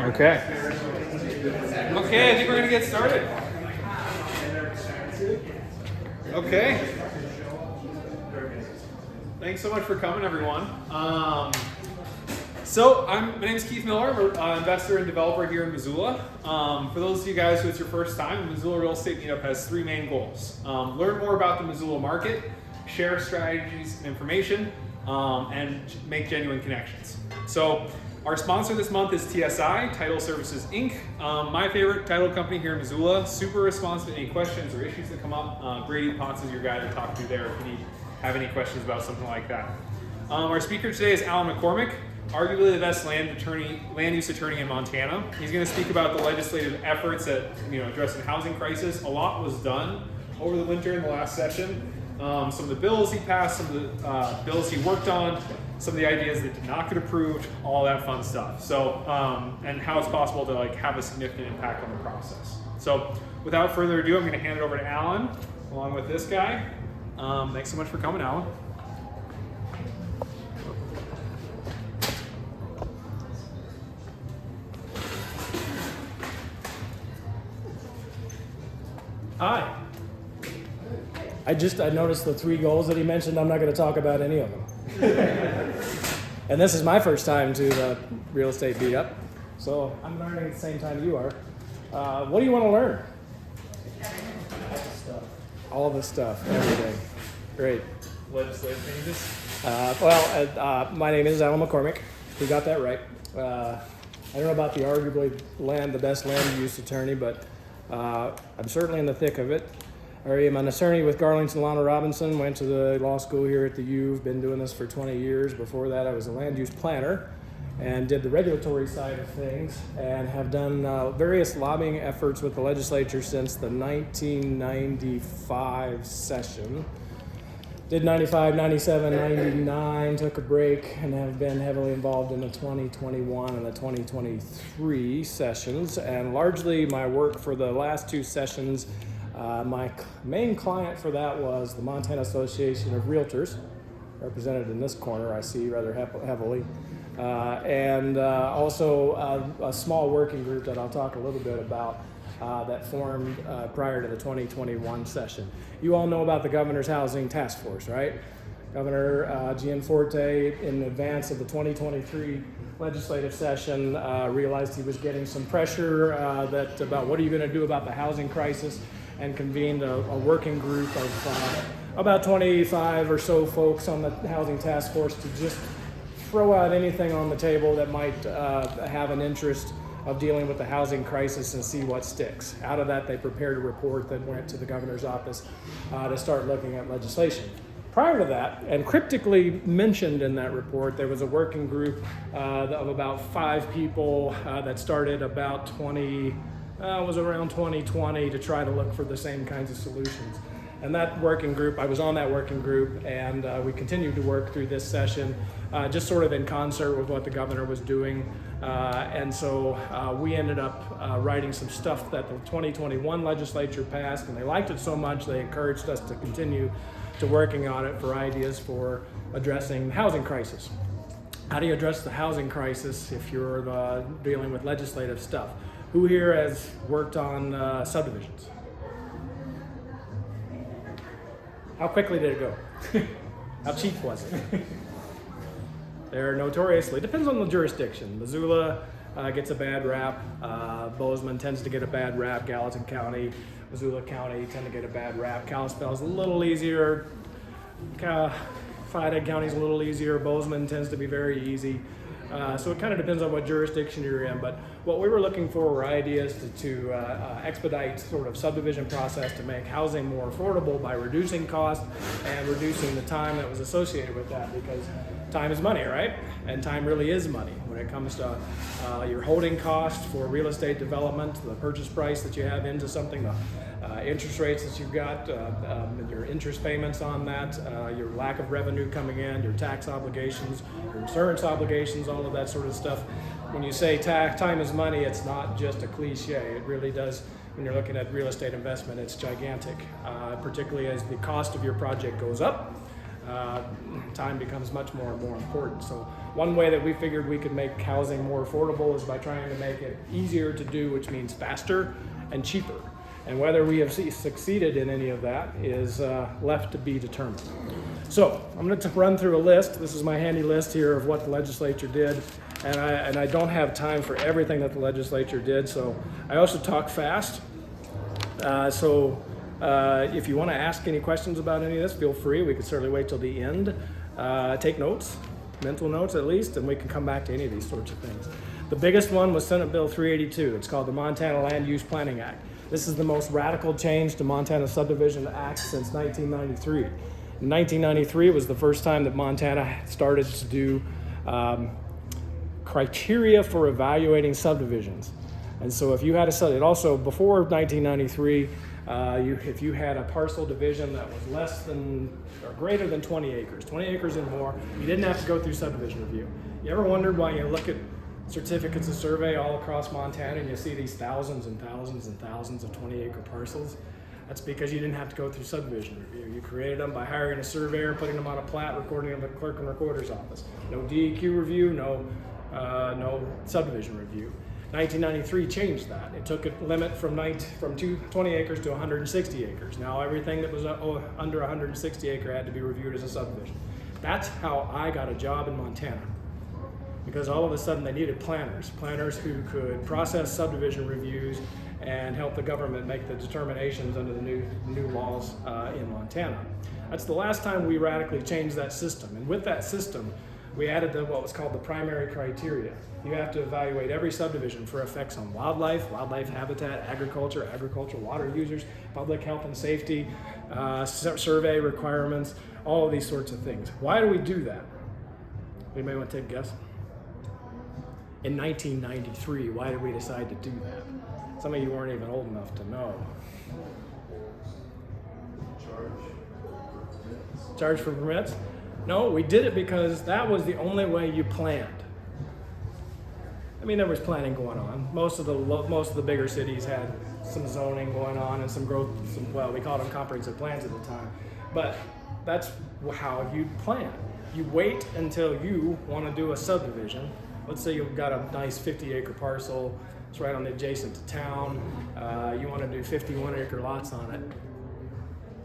Okay. Okay, I think we're going to get started. Okay. Thanks so much for coming, everyone. My name is Keith Miller. I'm an investor and developer here in Missoula. For those of you guys who it's your first time, the Missoula Real Estate Meetup has three main goals. Learn more about the Missoula market, share strategies and information, and make genuine connections. So our sponsor this month is TSI, Title Services Inc. My favorite title company here in Missoula, super responsive to any questions or issues that come up. Brady Potts is your guy to talk to there if you have any questions about something like that. Our speaker today is Alan McCormick, arguably the best land use attorney in Montana. He's going to speak about the legislative efforts at addressing the housing crisis. A lot was done over the winter in the last session. Some of the bills he passed, some of the bills he worked on, some of the ideas that did not get approved, all that fun stuff. So, and how it's possible to have a significant impact on the process. So, without further ado, I'm going to hand it over to Alan, along with this guy. Thanks so much for coming, Alan. Hi. I noticed the three goals that he mentioned. I'm not going to talk about any of them. And this is my first time to the real estate meetup, so I'm learning at the same time you are. What do you want to learn? All the stuff, everything. Great. Legislative changes? My name is Alan McCormick. You got that right. I don't know about the arguably the best land use attorney, but I'm certainly in the thick of it. I am an attorney with Garlington Lana Robinson, went to the law school here at the U. Been doing this for 20 years. Before that, I was a land use planner and did the regulatory side of things and have done various lobbying efforts with the legislature since the 1995 session. Did 95, 97, 99, took a break, and have been heavily involved in the 2021 and the 2023 sessions. And largely my work for the last two sessions, my main client for that was the Montana Association of Realtors, represented in this corner I see rather heavily, and also a small working group that I'll talk a little bit about that formed prior to the 2021 session. You all know about the Governor's Housing Task Force, right? Governor Gianforte, in advance of the 2023 legislative session, realized he was getting some pressure about what are you going to do about the housing crisis, and convened a working group of about 25 or so folks on the Housing Task Force to just throw out anything on the table that might have an interest of dealing with the housing crisis and see what sticks. Out of that, they prepared a report that went to the governor's office to start looking at legislation. Prior to that, and cryptically mentioned in that report, there was a working group of about 5 people that started about around 2020 to try to look for the same kinds of solutions. And that working group, I was on that working group, and we continued to work through this session, just sort of in concert with what the governor was doing. And so we ended up writing some stuff that the 2021 legislature passed, and they liked it so much they encouraged us to continue to working on it for ideas for addressing the housing crisis. How do you address the housing crisis if you're dealing with legislative stuff? Who here has worked on subdivisions? How quickly did it go? How cheap was it? They're notoriously, depends on the jurisdiction. Missoula gets a bad rap. Bozeman tends to get a bad rap. Gallatin County, Missoula County tend to get a bad rap. Kalispell's a little easier. Flathead County's a little easier. Bozeman tends to be very easy. So it kind of depends on what jurisdiction you're in, but what we were looking for were ideas to expedite sort of subdivision process to make housing more affordable by reducing cost and reducing the time that was associated with that, because time is money, right? And time really is money when it comes to your holding cost for real estate development, the purchase price that you have into something, the interest rates that you've got, your interest payments on that, your lack of revenue coming in, your tax obligations, your insurance obligations, all of that sort of stuff. When you say time is money, it's not just a cliche. It really does, when you're looking at real estate investment, it's gigantic, particularly as the cost of your project goes up. time becomes much more and more important. So one way that we figured we could make housing more affordable is by trying to make it easier to do, which means faster and cheaper. And whether we have succeeded in any of that is left to be determined. So I'm going to run through a list. This is my handy list here of what the legislature did. And I don't have time for everything that the legislature did, so I also talk fast. If you want to ask any questions about any of this, feel free. We can certainly wait till the end. Take notes, mental notes at least, and we can come back to any of these sorts of things. The biggest one was Senate Bill 382. It's called the Montana Land Use Planning Act. This is the most radical change to Montana Subdivision Act since 1993. In 1993 was the first time that Montana started to do criteria for evaluating subdivisions. And so if you had it also before 1993, if you had a parcel division that was less than or greater than 20 acres and more, you didn't have to go through subdivision review. You ever wondered why you look at certificates of survey all across Montana and you see these thousands and thousands and thousands of 20-acre parcels? That's because you didn't have to go through subdivision review. You created them by hiring a surveyor, putting them on a plat, recording them at the clerk and recorder's office. No DEQ review, no subdivision review. 1993 changed that. It took a limit from 20 acres to 160 acres. Now everything that was under 160 acre had to be reviewed as a subdivision. That's how I got a job in Montana. Because all of a sudden they needed planners who could process subdivision reviews and help the government make the determinations under the new laws in Montana. That's the last time we radically changed that system. And with that system, we added what was called the primary criteria. You have to evaluate every subdivision for effects on wildlife habitat, agriculture, water users, public health and safety, survey requirements, all of these sorts of things. Why do we do that? Anybody want to take a guess? In 1993, why did we decide to do that? Some of you weren't even old enough to know. Charge for permits? No, we did it because that was the only way you planned. I mean, there was planning going on. Most of the bigger cities had some zoning going on and some growth. We called them comprehensive plans at the time. But that's how you plan. You wait until you want to do a subdivision. Let's say you've got a nice 50-acre parcel. It's right on the adjacent to town. You want to do 51-acre lots on it.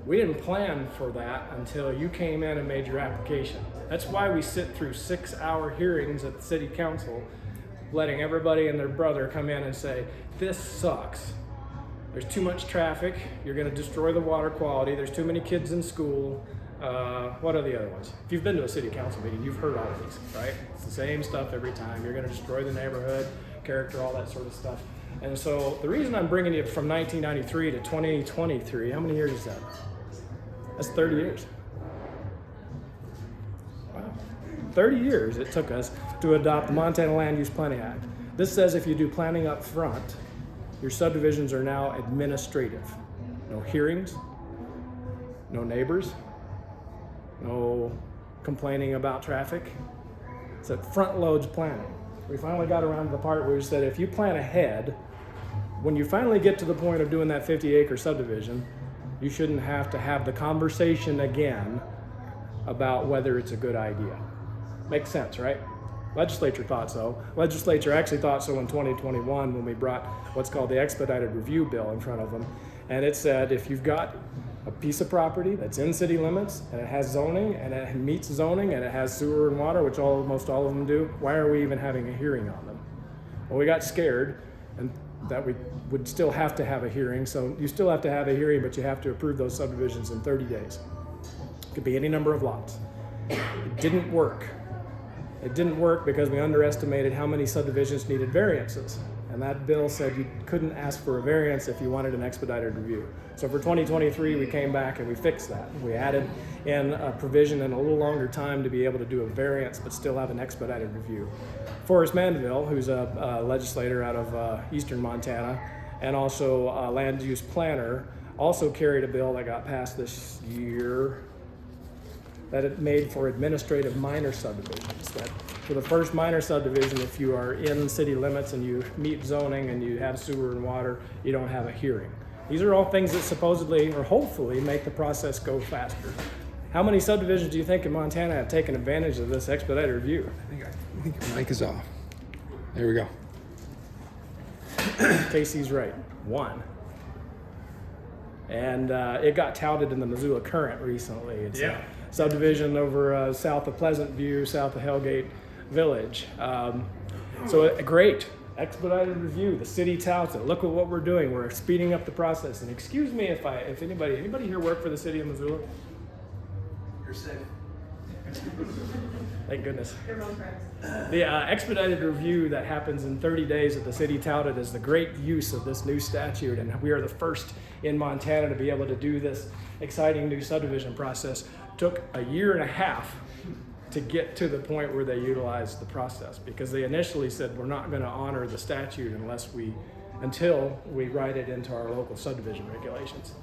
We didn't plan for that until you came in and made your application. That's why we sit through 6-hour hearings at the city council, letting everybody and their brother come in and say, this sucks. There's too much traffic. You're going to destroy the water quality. There's too many kids in school. What are the other ones? If you've been to a city council meeting, you've heard all of these, right? It's the same stuff every time. You're going to destroy the neighborhood, character, all that sort of stuff. And so the reason I'm bringing you from 1993 to 2023, how many years is that? That's 30 years. Wow. 30 years it took us to adopt the Montana Land Use Planning Act. This says if you do planning up front, your subdivisions are now administrative. No hearings, no neighbors, no complaining about traffic. It's that front loads planning. We finally got around to the part where we said if you plan ahead, when you finally get to the point of doing that 50-acre subdivision, you shouldn't have to have the conversation again about whether it's a good idea. Makes sense, right? Legislature thought so. Legislature actually thought so in 2021 when we brought what's called the expedited review bill in front of them. And it said if you've got a piece of property that's in city limits and it has zoning and it meets zoning and it has sewer and water, which almost all of them do, why are we even having a hearing on them? Well, we got scared and that we would still have to have a hearing. So you still have to have a hearing, but you have to approve those subdivisions in 30 days. It could be any number of lots. It didn't work. It didn't work because we underestimated how many subdivisions needed variances. And that bill said you couldn't ask for a variance if you wanted an expedited review. So for 2023, we came back and we fixed that. We added in a provision in a little longer time to be able to do a variance but still have an expedited review. Forrest Mandeville, who's a legislator out of eastern Montana and also a land use planner, also carried a bill that got passed this year that it made for administrative minor subdivisions. That for the first minor subdivision, if you are in city limits and you meet zoning and you have sewer and water, you don't have a hearing. These are all things that supposedly or hopefully make the process go faster. How many subdivisions do you think in Montana have taken advantage of this expedited review? I think your mic is off. There we go. Casey's right, 1. And it got touted in the Missoula Current recently. It's a subdivision over south of Pleasant View, south of Hellgate Village. So great, expedited review. The city touts it. Look at what we're doing. We're speeding up the process. And excuse me if anybody here work for the city of Missoula? You're safe. Thank goodness. The expedited review that happens in 30 days that the city touted is the great use of this new statute, and we are the first in Montana to be able to do this exciting new subdivision process. Took a year and a half to get to the point where they utilized the process, because they initially said we're not going to honor the statute until we write it into our local subdivision regulations.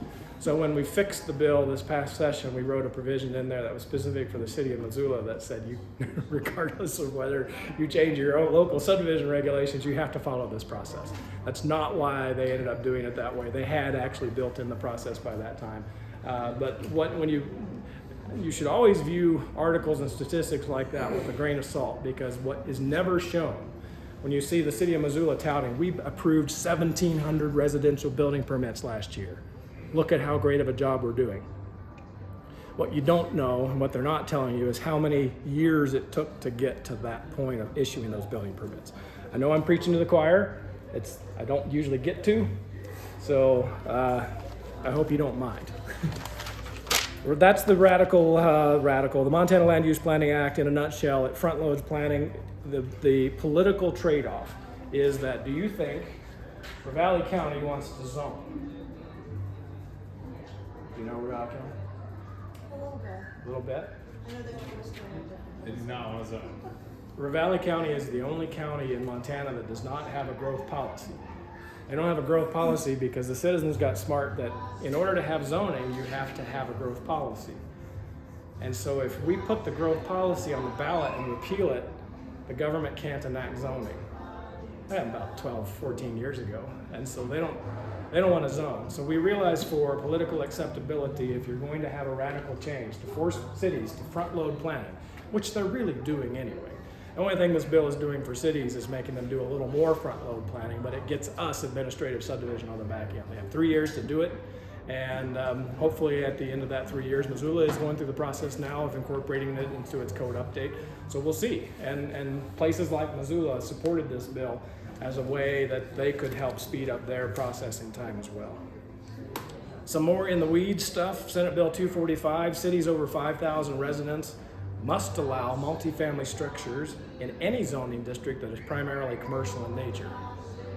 So when we fixed the bill this past session, we wrote a provision in there that was specific for the city of Missoula that said you, regardless of whether you change your own local subdivision regulations, you have to follow this process. That's not why they ended up doing it that way. They had actually built in the process by that time. But when you should always view articles and statistics like that with a grain of salt, because what is never shown, when you see the city of Missoula touting, we approved 1,700 residential building permits last year. Look at how great of a job we're doing. What you don't know, and what they're not telling you, is how many years it took to get to that point of issuing those building permits. I know I'm preaching to the choir. I don't usually get to, so I hope you don't mind. That's the radical. The Montana Land Use Planning Act in a nutshell. It front loads planning. The political trade-off is that, do you think Ravalli County wants to zone? Do you know Ravalli County? A little bit. A little bit? I know they want to start They do not want to zone. Ravalli County is the only county in Montana that does not have a growth policy. They don't have a growth policy because the citizens got smart that in order to have zoning, you have to have a growth policy. And so if we put the growth policy on the ballot and repeal it, the government can't enact zoning. That happened about 12, 14 years ago. And so they don't want to zone. So we realized for political acceptability, if you're going to have a radical change, to force cities to front load planning, which they're really doing anyway. The only thing this bill is doing for cities is making them do a little more front load planning, but it gets us administrative subdivision on the back end. They have 3 years to do it. And hopefully at the end of that 3 years, Missoula is going through the process now of incorporating it into its code update. So we'll see. And places like Missoula supported this bill as a way that they could help speed up their processing time as well. Some more in the weeds stuff. Senate Bill 245, cities over 5,000 residents must allow multifamily structures in any zoning district that is primarily commercial in nature.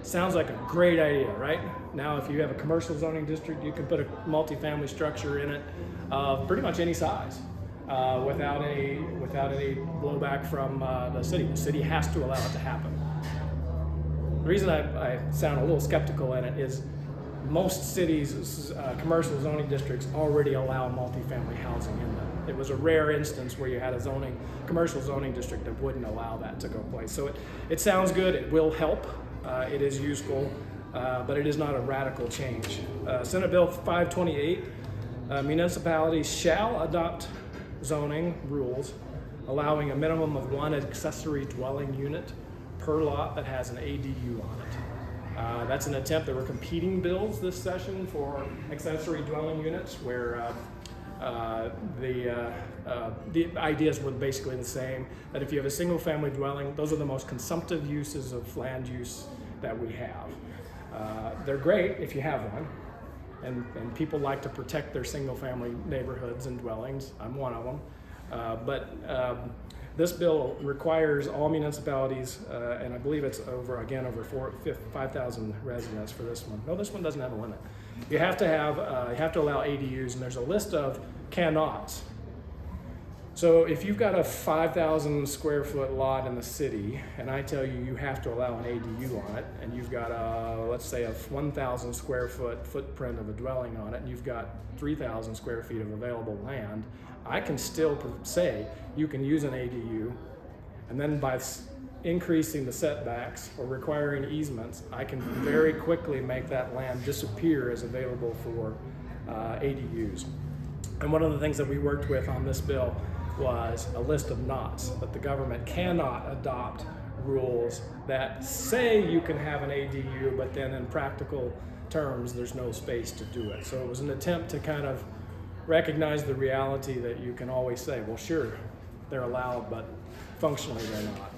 Sounds like a great idea, right? Now, if you have a commercial zoning district, you can put a multifamily structure in it of pretty much any size without any blowback from the city. The city has to allow it to happen. The reason I sound a little skeptical in it is most cities' commercial zoning districts already allow multifamily housing in them. It was a rare instance where you had a commercial zoning district that wouldn't allow that to go place. So it sounds good. It will help. It is useful, but it is not a radical change. Senate Bill 528, municipalities shall adopt zoning rules allowing a minimum of 1 accessory dwelling unit per lot that has an ADU on it. That's an attempt. There were competing bills this session for accessory dwelling units where the ideas were basically the same, that if you have a single family dwelling, those are the most consumptive uses of land use that we have. They're great if you have one, and people like to protect their single family neighborhoods and dwellings. I'm one of them. But this bill requires all municipalities, and I believe it's over 5,000 residents for this one. No, this one doesn't have a limit. You have to allow ADUs, and there's a list of cannots. So if you've got a 5,000 square foot lot in the city, and I tell you have to allow an ADU on it, and you've got let's say a 1,000 square foot footprint of a dwelling on it, and you've got 3,000 square feet of available land, I can still say you can use an ADU, and then by increasing the setbacks or requiring easements, I can very quickly make that land disappear as available for ADUs. And one of the things that we worked with on this bill was a list of nots, that the government cannot adopt rules that say you can have an ADU, but then in practical terms, there's no space to do it. So it was an attempt to kind of recognize the reality that you can always say, well, sure, they're allowed, but functionally they're not.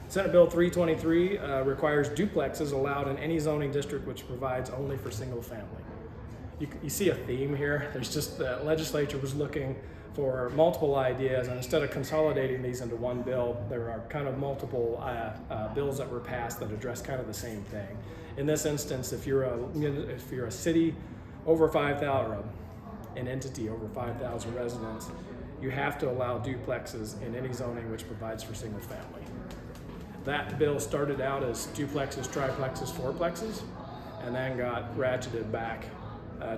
Senate Bill 323 requires duplexes allowed in any zoning district which provides only for single family. You see a theme here. There's just the legislature was looking for multiple ideas, and instead of consolidating these into one bill, there are kind of multiple bills that were passed that address kind of the same thing. In this instance, if you're a city over 5,000, or an entity over 5,000 residents, you have to allow duplexes in any zoning which provides for single family. That bill started out as duplexes, triplexes, fourplexes, and then got ratcheted back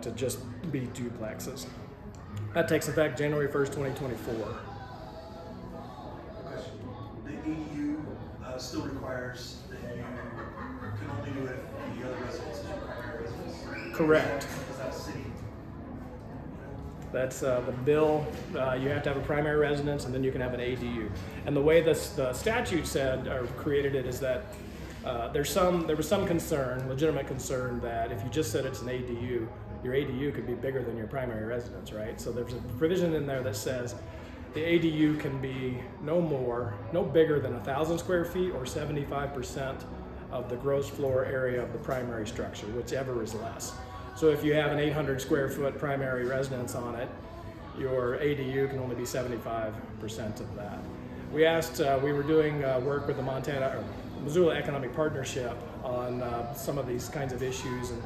to just be duplexes. That takes effect January 1st, 2024. Question. The ADU still requires that you can only do it if the other residence is your primary residence. Correct. Is that city? That's the bill. You have to have a primary residence, and then you can have an ADU. And the way the statute said or created it is that there was some concern, legitimate concern, that if you just said it's an ADU, your ADU could be bigger than your primary residence, right? So there's a provision in there that says the ADU can be no bigger than 1,000 square feet or 75% of the gross floor area of the primary structure, whichever is less. So if you have an 800 square foot primary residence on it, your ADU can only be 75% of that. We were doing work with the Missoula Economic Partnership on some of these kinds of issues, and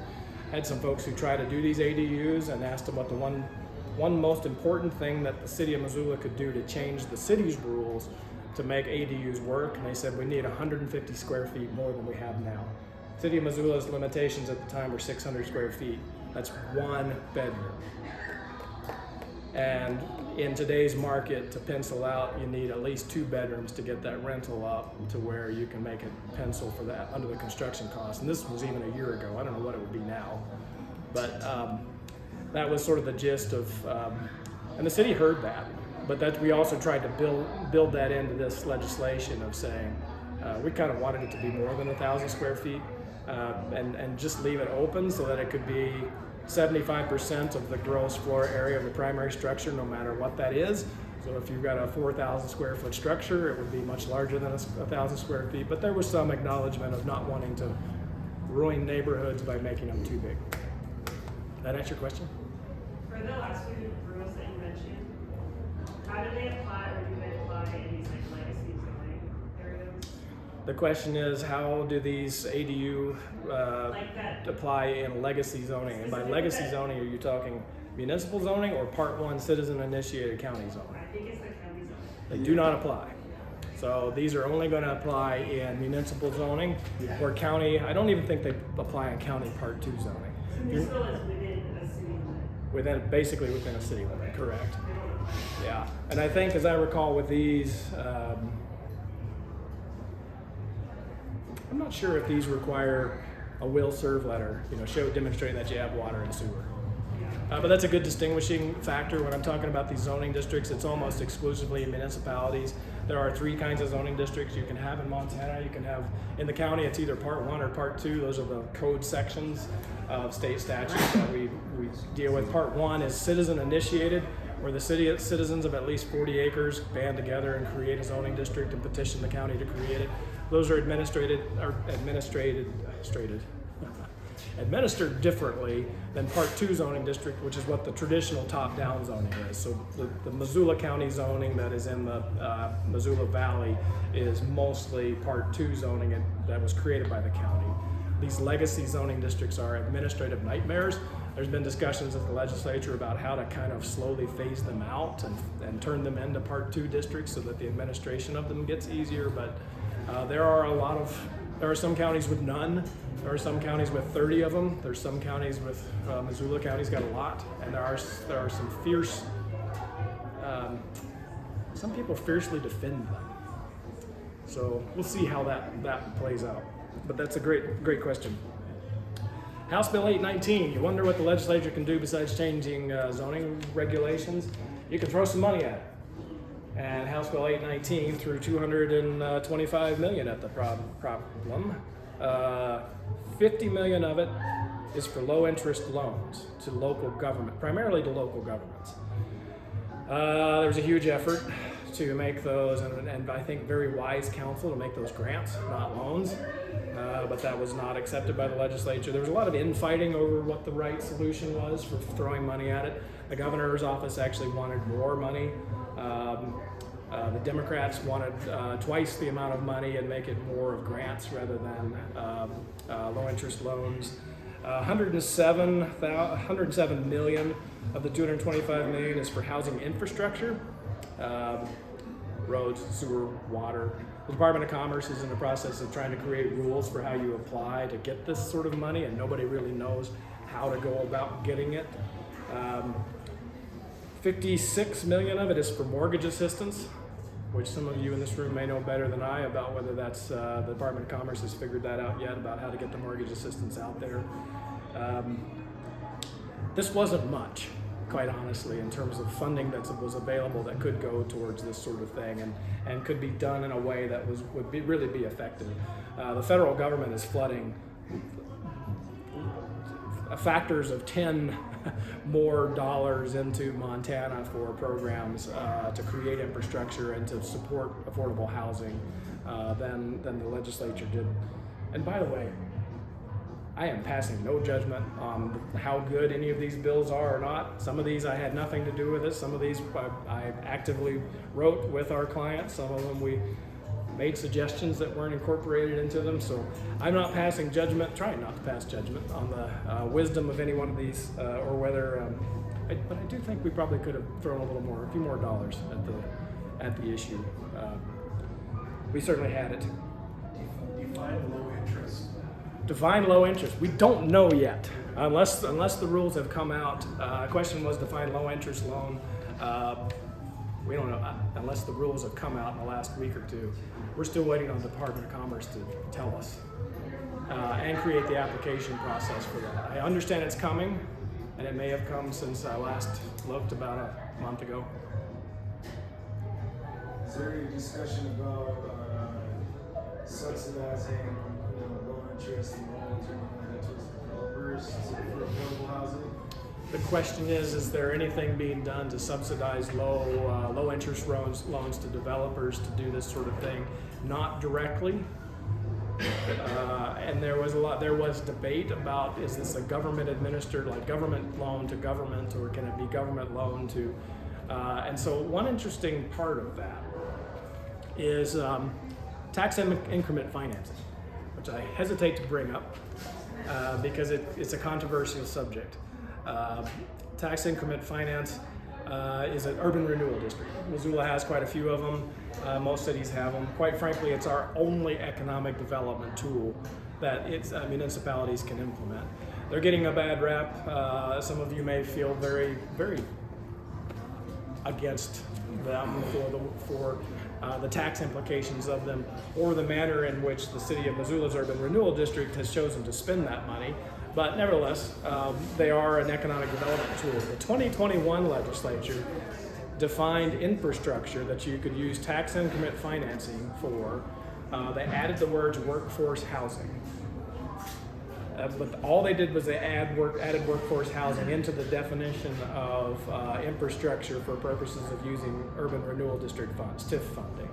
had some folks who try to do these ADUs and asked them what the one most important thing that the city of Missoula could do to change the city's rules to make ADUs work, and they said we need 150 square feet more than we have now. City of Missoula's limitations at the time were 600 square feet. That's one bedroom. And in today's market, to pencil out, you need at least 2 bedrooms to get that rental up to where you can make it pencil for that under the construction cost. And this was even a year ago. I don't know what it would be now. But that was sort of the gist of, and the city heard that. But that we also tried to build that into this legislation of saying, we kind of wanted it to be more than 1,000 square feet and just leave it open so that it could be 75% of the gross floor area of the primary structure, no matter what that is. So if you've got a 4,000 square foot structure, it would be much larger than 1,000 square feet, but there was some acknowledgement of not wanting to ruin neighborhoods by making them too big. That answer your question? For the last few rules that you mentioned, how do they apply, or do they apply in these like legacy zoning areas? The question is, how do these ADU Like that. apply in legacy zoning? And by legacy zoning, are you talking municipal zoning or Part 1 citizen-initiated county zoning? I think it's the county zoning. They do not apply. So these are only going to apply in municipal zoning or county. I don't even think they apply in county Part 2 zoning. So municipal is within a city limit. Basically within a city limit, correct. Yeah, and I think, as I recall with these, I'm not sure if these require a will serve letter, demonstrating that you have water and sewer. But that's a good distinguishing factor when I'm talking about these zoning districts. It's almost exclusively municipalities. There are 3 kinds of zoning districts you can have in Montana. You can have, in the county, it's either Part 1 or Part 2. Those are the code sections of state statutes that we deal with. Part 1 is citizen initiated, where the citizens of at least 40 acres band together and create a zoning district and petition the county to create it. Those are administered differently than Part 2 zoning district, which is what the traditional top-down zoning is. So the Missoula County zoning that is in the Missoula Valley is mostly Part 2 zoning that was created by the county. These legacy zoning districts are administrative nightmares. There's been discussions at the legislature about how to kind of slowly phase them out and turn them into Part 2 districts so that the administration of them gets easier, but there are some counties with none. There are some counties with 30 of them. There's some counties with, Missoula County's got a lot, and there are some fierce, some people fiercely defend them. So we'll see how that plays out. But that's a great question. House Bill 819, you wonder what the legislature can do besides changing zoning regulations? You can throw some money at it. And House Bill 819 threw $225 million at the problem. 50 million of it is for low interest loans to local government, primarily to local governments. There was a huge effort to make those, and I think very wise counsel to make those grants, not loans. But that was not accepted by the legislature. There was a lot of infighting over what the right solution was for throwing money at it. The governor's office actually wanted more money. The Democrats wanted twice the amount of money and make it more of grants rather than low interest loans. 107 million of the 225 million is for housing infrastructure, roads, sewer, water. The Department of Commerce is in the process of trying to create rules for how you apply to get this sort of money, and nobody really knows how to go about getting it. 56 million of it is for mortgage assistance, which some of you in this room may know better than I about whether that's the Department of Commerce has figured that out yet about how to get the mortgage assistance out there. This wasn't much, quite honestly, in terms of funding that was available that could go towards this sort of thing and could be done in a way that would really be effective. The federal government is flooding factors of 10 more dollars into Montana for programs to create infrastructure and to support affordable housing than the legislature did. And by the way, I am passing no judgment on how good any of these bills are or not. Some of these I had nothing to do with it. Some of these I actively wrote with our clients. Some of them we made suggestions that weren't incorporated into them. So I'm not passing judgment, trying not to pass judgment on the wisdom of any one of these or whether, but I do think we probably could have thrown a few more dollars at the issue. We certainly had it. Define low interest. Define low interest. We don't know yet, unless the rules have come out. The question was define low interest loan. We don't know unless the rules have come out in the last week or two. We're still waiting on the Department of Commerce to tell us and create the application process for that. I understand it's coming, and it may have come since I last looked about a month ago. Is there any discussion about subsidizing low interest loans or anything like that to developers for affordable housing? The question is there anything being done to subsidize low interest loans to developers to do this sort of thing? Not directly. And there was debate about, is this a government administered, like government loan to government, or can it be government loan to, and so one interesting part of that is tax increment financing, which I hesitate to bring up because it's a controversial subject. Tax increment finance is an urban renewal district. Missoula has quite a few of them. Most cities have them. Quite frankly, it's our only economic development tool that municipalities can implement. They're getting a bad rap. Some of you may feel very, very against them for the tax implications of them, or the manner in which the city of Missoula's urban renewal district has chosen to spend that money. But nevertheless, they are an economic development tool. The 2021 legislature defined infrastructure that you could use tax increment financing for. They added the words workforce housing. But all they did was they added workforce housing into the definition of infrastructure for purposes of using urban renewal district funds, TIF funding.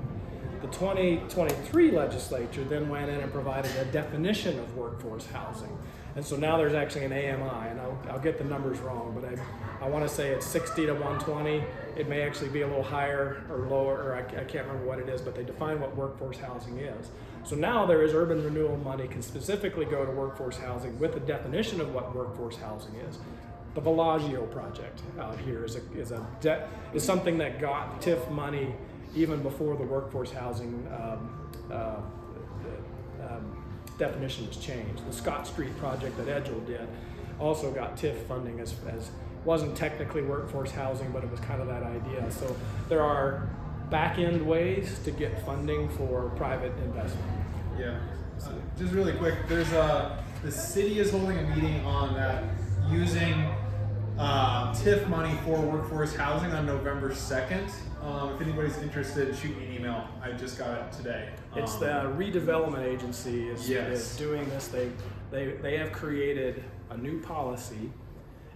The 2023 legislature then went in and provided a definition of workforce housing. And so now there's actually an AMI, and I'll get the numbers wrong, but I want to say it's 60 to 120. It may actually be a little higher or lower, or I can't remember what it is, but they define what workforce housing is. So now there is urban renewal money can specifically go to workforce housing with a definition of what workforce housing is. The Bellagio project out here is something that got TIF money even before the workforce housing definition was changed. The Scott Street project that Edgell did also got TIF funding as wasn't technically workforce housing, but it was kind of that idea. So there are back-end ways to get funding for private investment. Yeah. Just really quick, there's the city is holding a meeting on that using TIF money for workforce housing on November 2nd. If anybody's interested, shoot me an email. I just got it today. It's the redevelopment agency is doing this. They have created a new policy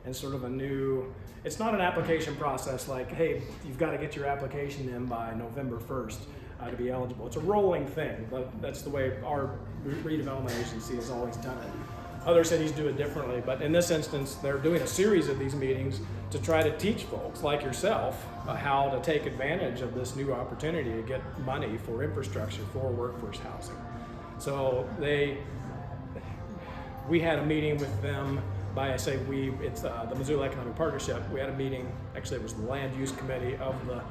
and sort of a new, it's not an application process like, hey, you've got to get your application in by November 1st to be eligible. It's a rolling thing, but that's the way our redevelopment agency has always done it. Other cities do it differently, but in this instance, they're doing a series of these meetings to try to teach folks like yourself how to take advantage of this new opportunity to get money for infrastructure for workforce housing. So we had a meeting with them. It's the Missoula Economic Partnership. We had a meeting, actually it was the Land Use Committee of the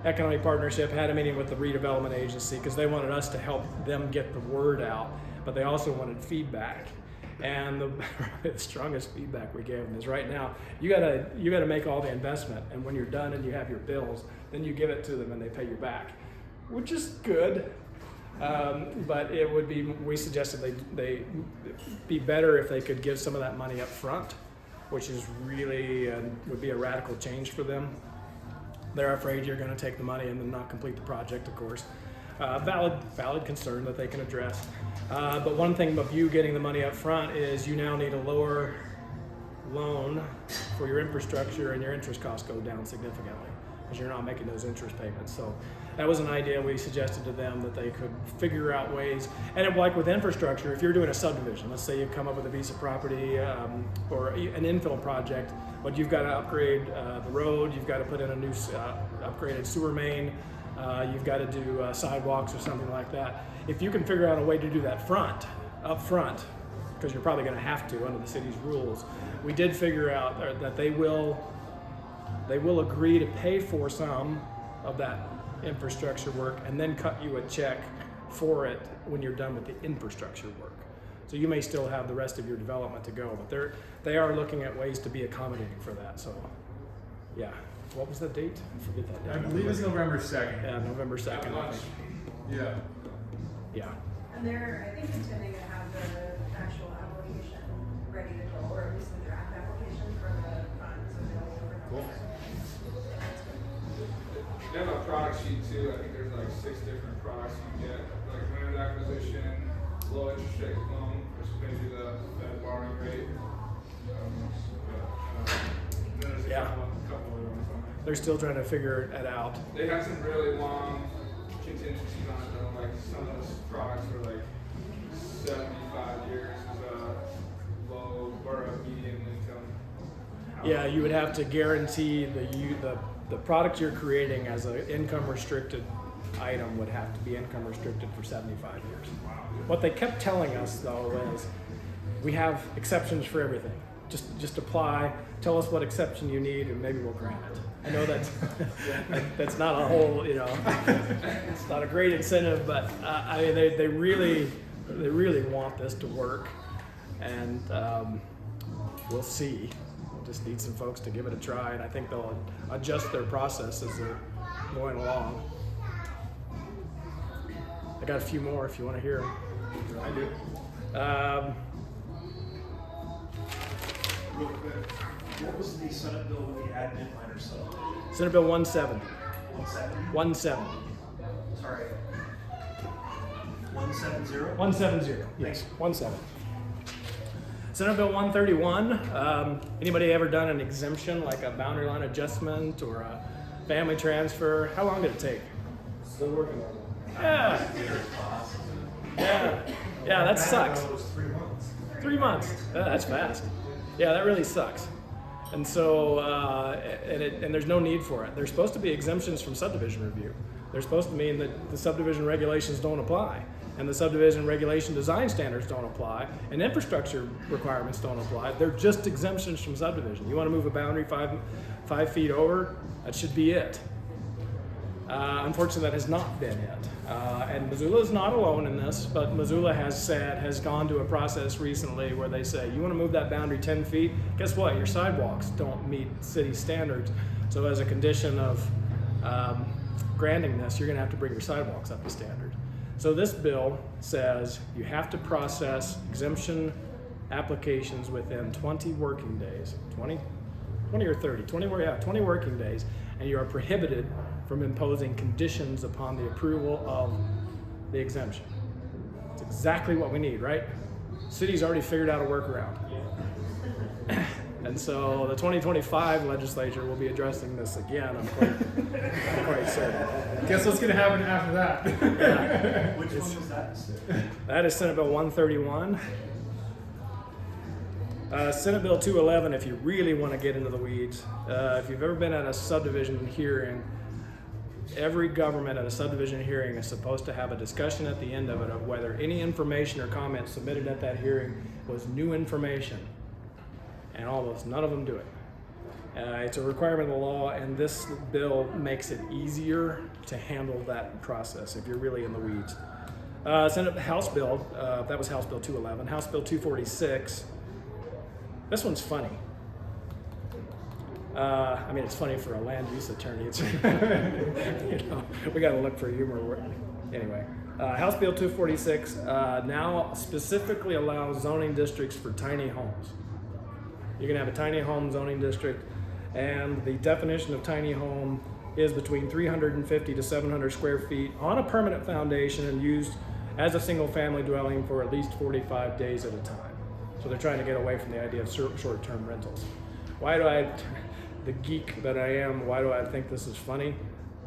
Economic Partnership, had a meeting with the redevelopment agency because they wanted us to help them get the word out, but they also wanted feedback. And the strongest feedback we gave them is right now, you gotta make all the investment, and when you're done and you have your bills, then you give it to them and they pay you back, which is good. But it would be, we suggested they be better if they could give some of that money up front, which is really would be a radical change for them. They're afraid you're going to take the money and then not complete the project, of course. Valid concern that they can address. But one thing of you getting the money up front is you now need a lower loan for your infrastructure, and your interest costs go down significantly because you're not making those interest payments. So that was an idea we suggested to them, that they could figure out ways. And like with infrastructure, if you're doing a subdivision, let's say you come up with a piece of property or an infill project, but you've got to upgrade the road, you've got to put in a new upgraded sewer main, you've got to do sidewalks or something like that. If you can figure out a way to do that up front, because you're probably going to have to under the city's rules, we did figure out that they will agree to pay for some of that infrastructure work and then cut you a check for it when you're done with the infrastructure work. So you may still have the rest of your development to go, but they are looking at ways to be accommodating for that. So yeah, what was the date? I forget that date. I believe it's November 2nd. Yeah, November 2nd. I think. Yeah. Yeah. And they're, I think, intending to have the actual application ready to go, or at least the draft application for the funds available for Cool. They have a product sheet too. I think there's like 6 different products you get, like land acquisition, low interest rate loan, which is maybe the Fed borrowing rate. Then there's a couple other ones on there. They're still trying to figure it out. They have some really long contingencies on it though. Like some of those products are like 75 years is a low or a medium income. Yeah, you would have to guarantee the product you're creating as an income restricted item would have to be income restricted for 75 years. What they kept telling us though is we have exceptions for everything. Just apply, tell us what exception you need, and maybe we'll grant it. I know that's not a whole, it's not a great incentive, but I mean they really want this to work, and we'll see. Just need some folks to give it a try, and I think they'll adjust their process as they're going along. I got a few more if you want to hear them. I do. Real quick, what was the Senate bill with the admin minor subdivision? Senate Bill 17. 170? 17. Sorry. 170? 170. Yes, 17. Senate Bill 131. Anybody ever done an exemption like a boundary line adjustment or a family transfer? How long did it take? Still working on it. Yeah, that sucks. It was 3 months. 3 months. That's fast. Yeah, that really sucks. And so, and there's no need for it. There's supposed to be exemptions from subdivision review. They're supposed to mean that the subdivision regulations don't apply, and the subdivision regulation design standards don't apply, and infrastructure requirements don't apply. They're just exemptions from subdivision. You want to move a boundary five feet over, that should be it. Unfortunately, that has not been it. And Missoula is not alone in this, but Missoula has gone to a process recently where they say, you want to move that boundary 10 feet? Guess what? Your sidewalks don't meet city standards. So as a condition of granting this, you're going to have to bring your sidewalks up to standard. So this bill says you have to process exemption applications within 20 working days, 20 or 30, 20 working days, and you are prohibited from imposing conditions upon the approval of the exemption. It's exactly what we need, right? City's already figured out a workaround. And so the 2025 legislature will be addressing this again, I'm quite certain. Guess what's gonna happen after that? Which one was that? That is Senate Bill 131. Senate Bill 211, if you really want to get into the weeds, if you've ever been at a subdivision hearing, every government at a subdivision hearing is supposed to have a discussion at the end of it of whether any information or comment submitted at that hearing was new information. And almost none of them do it. It's a requirement of the law, and this bill makes it easier to handle that process if you're really in the weeds. House Bill, that was House Bill 211. House Bill 246. This one's funny. I mean, it's funny for a land use attorney. It's, we got to look for humor. Anyway, House Bill 246 now specifically allows zoning districts for tiny homes. You can have a tiny home zoning district, and the definition of tiny home is between 350 to 700 square feet on a permanent foundation and used as a single family dwelling for at least 45 days at a time. So they're trying to get away from the idea of short-term rentals. Why do I, the geek that I am, why do I think this is funny?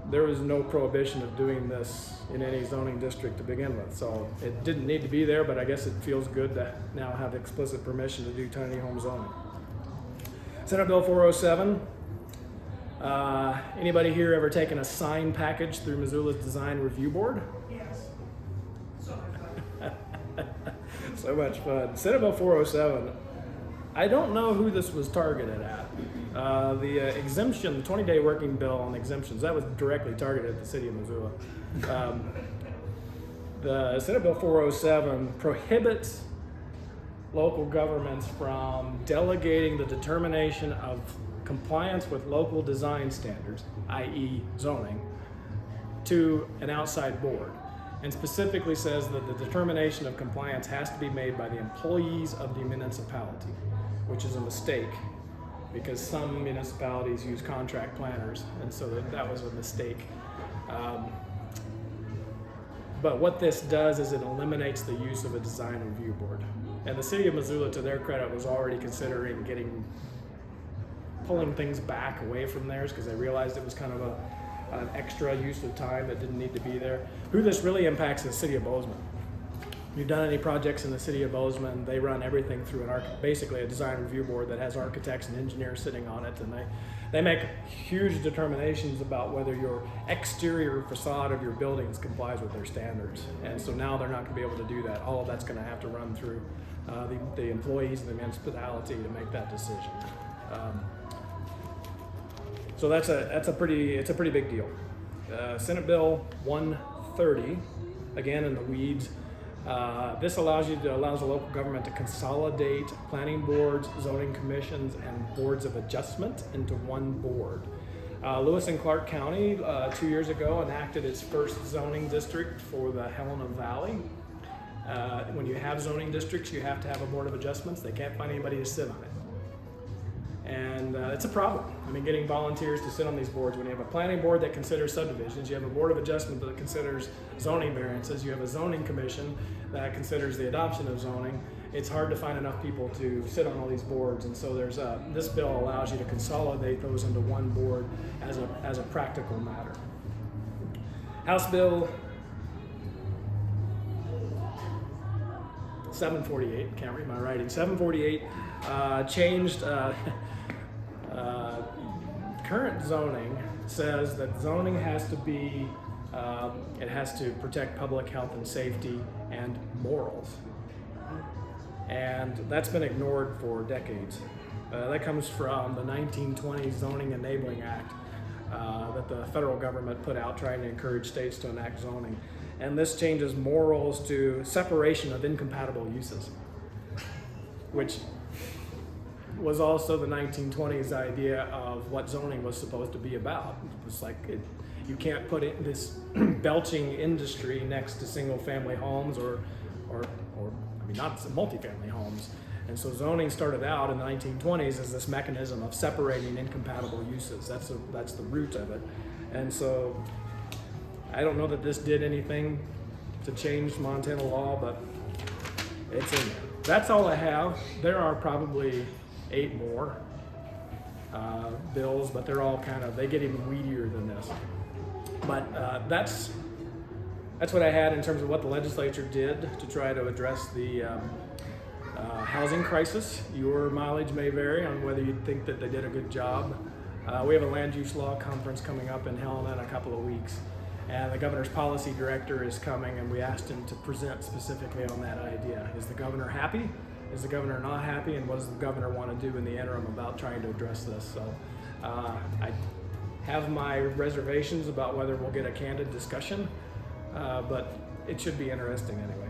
There was no prohibition of doing this in any zoning district to begin with. So it didn't need to be there, but I guess it feels good to now have explicit permission to do tiny home zoning. Senate Bill 407. Anybody here ever taken a sign package through Missoula's Design Review Board? Yes. So much fun. Senate Bill 407. I don't know who this was targeted at. The exemption, the 20-day working bill on exemptions, that was directly targeted at the city of Missoula. The Senate Bill 407 prohibits local governments from delegating the determination of compliance with local design standards, i.e. zoning, to an outside board, and specifically says that the determination of compliance has to be made by the employees of the municipality, which is a mistake because some municipalities use contract planners, and so that was a mistake. But what this does is it eliminates the use of a design review board. And the city of Missoula, to their credit, was already considering pulling things back away from theirs because they realized it was kind of an extra use of time that didn't need to be there. Who this really impacts is the city of Bozeman. If you've done any projects in the city of Bozeman, they run everything through basically a design review board that has architects and engineers sitting on it, and they make huge determinations about whether your exterior facade of your buildings complies with their standards. And so now they're not going to be able to do that. All of that's going to have to run through the employees of the municipality to make that decision. So it's a pretty big deal. Senate Bill 130, again in the weeds. This allows the local government to consolidate planning boards, zoning commissions, and boards of adjustment into one board. Lewis and Clark County 2 years ago enacted its first zoning district for the Helena Valley. When you have zoning districts, you have to have a board of adjustments. They can't find anybody to sit on it. And it's a problem. I mean, getting volunteers to sit on these boards. When you have a planning board that considers subdivisions, you have a board of adjustment that considers zoning variances, you have a zoning commission that considers the adoption of zoning, it's hard to find enough people to sit on all these boards. And so this bill allows you to consolidate those into one board as a practical matter. House Bill 748, can't read my writing, 748 changed current zoning says that zoning has to be, it has to protect public health and safety and morals. And that's been ignored for decades. That comes from the 1920 Zoning Enabling Act that the federal government put out trying to encourage states to enact zoning. And this changes morals to separation of incompatible uses, which was also the 1920s idea of what zoning was supposed to be about. It was like you can't put this belching industry next to single family homes or I mean not multifamily homes. And so zoning started out in the 1920s as this mechanism of separating incompatible uses. That's the root of it. And so I don't know that this did anything to change Montana law, but it's in there. That's all I have. There are probably 8 more bills, but they're all they get even weedier than this. But that's what I had in terms of what the legislature did to try to address the housing crisis. Your mileage may vary on whether you think that they did a good job. We have a land use law conference coming up in Helena in a couple of weeks, and the governor's policy director is coming, and we asked him to present specifically on that idea. Is the governor happy? Is the governor not happy? And what does the governor want to do in the interim about trying to address this? So I have my reservations about whether we'll get a candid discussion, but it should be interesting anyway.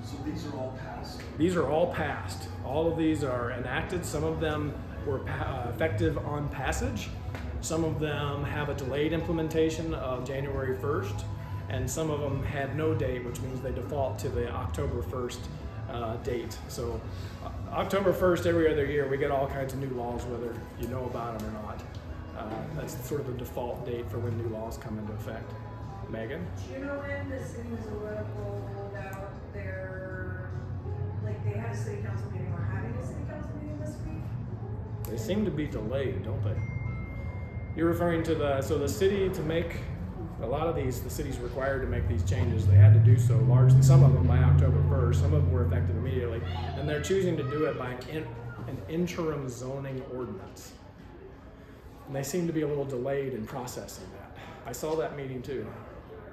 So these are all passed? These are all passed. All of these are enacted. Some of them were effective on passage. Some of them have a delayed implementation of January 1st, and some of them had no date, which means they default to the October 1st date. So October 1st every other year we get all kinds of new laws, whether you know about them or not. That's sort of the default date for when new laws come into effect. Megan? Do you know when the city of Missoula rolled out their, they had a city council meeting or having a city council meeting this week? They seem to be delayed, don't they? You're referring to the city to make a lot of these, the city's required to make these changes. They had to do so largely, some of them by October 1st, some of them were effective immediately, and they're choosing to do it by an interim zoning ordinance. And they seem to be a little delayed in processing that. I saw that meeting too.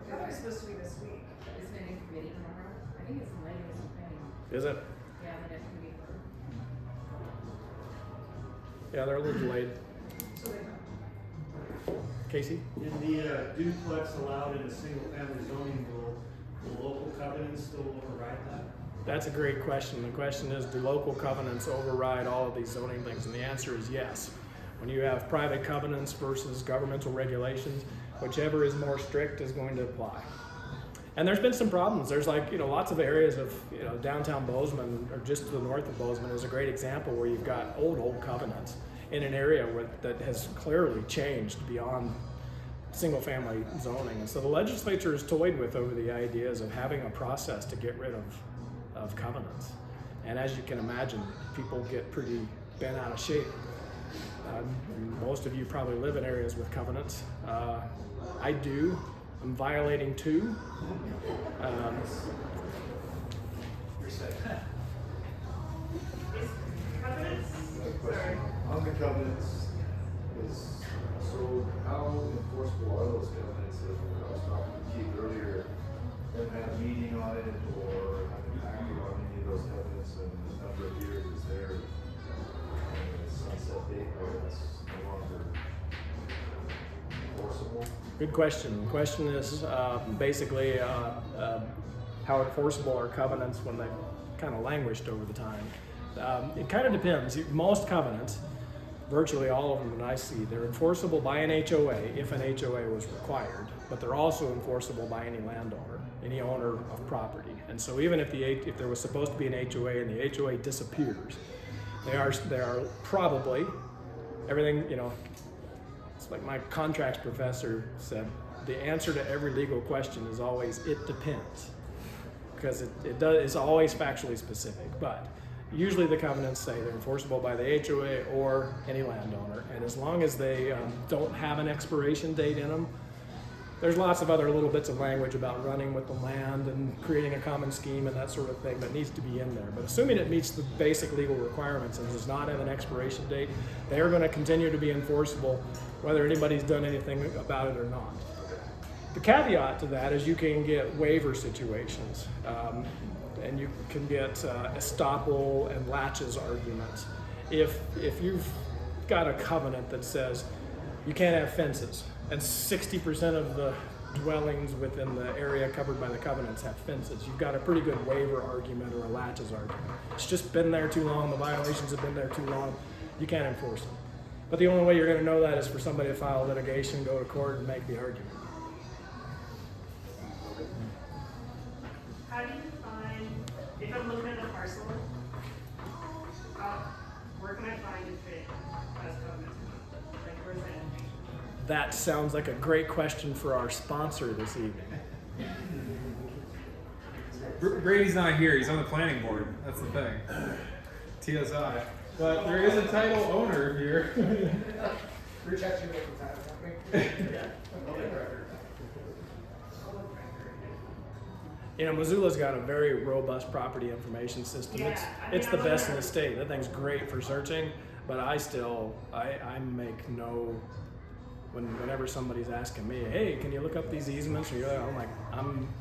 I thought it was supposed to be this week. Isn't it in committee tomorrow? I think it's Monday or something. Is it? Yeah, the next meeting. Yeah, they're a little delayed. So they Casey? In the duplex allowed in a single-family zoning bill, will local covenants still override that? That's a great question. The question is, do local covenants override all of these zoning things? And the answer is yes. When you have private covenants versus governmental regulations, whichever is more strict is going to apply. And there's been some problems. There's lots of areas of, downtown Bozeman or just to the north of Bozeman is a great example where you've got old covenants in an area that has clearly changed beyond single family zoning. And so the legislature has toyed with over the ideas of having a process to get rid of covenants. And as you can imagine, people get pretty bent out of shape. Most of you probably live in areas with covenants. I do. I'm violating 2. Covenants? Sorry. On the covenants, so how enforceable are those covenants? I was talking to Keith earlier, haven't had a meeting on it or haven't acted on any of those covenants in a number of years. Is there a sunset date where that's no longer enforceable? Good question. The question is basically how enforceable are covenants when they've kind of languished over the time. It kind of depends. Most covenants, virtually all of them that I see, they're enforceable by an HOA if an HOA was required, but they're also enforceable by any landowner, any owner of property. And so even if there was supposed to be an HOA and the HOA disappears, they are probably everything, it's like my contracts professor said, the answer to every legal question is always, it depends. Because it's always factually specific, but usually the covenants say they're enforceable by the HOA or any landowner, and as long as they don't have an expiration date in them, there's lots of other little bits of language about running with the land and creating a common scheme and that sort of thing that needs to be in there. But assuming it meets the basic legal requirements and does not have an expiration date, they are going to continue to be enforceable whether anybody's done anything about it or not. The caveat to that is you can get waiver situations, and you can get estoppel and latches arguments. If you've got a covenant that says you can't have fences, and 60% of the dwellings within the area covered by the covenants have fences, you've got a pretty good waiver argument or a latches argument. It's just been there too long, the violations have been there too long, you can't enforce them. But the only way you're going to know that is for somebody to file litigation, go to court, and make the argument. How do you find, if I'm looking at a parcel, find and fit as covenants? Like, where's that information? That sounds like a great question for our sponsor this evening. Brady's not here. He's on the planning board. That's the thing. TSI. But there is a title owner here. Reach out to your local title company. You know, Missoula's got a very robust property information system. It's the best in the state. That thing's great for searching, but I make no. Whenever somebody's asking me, hey, can you look up these easements? Or you're like, I'm like,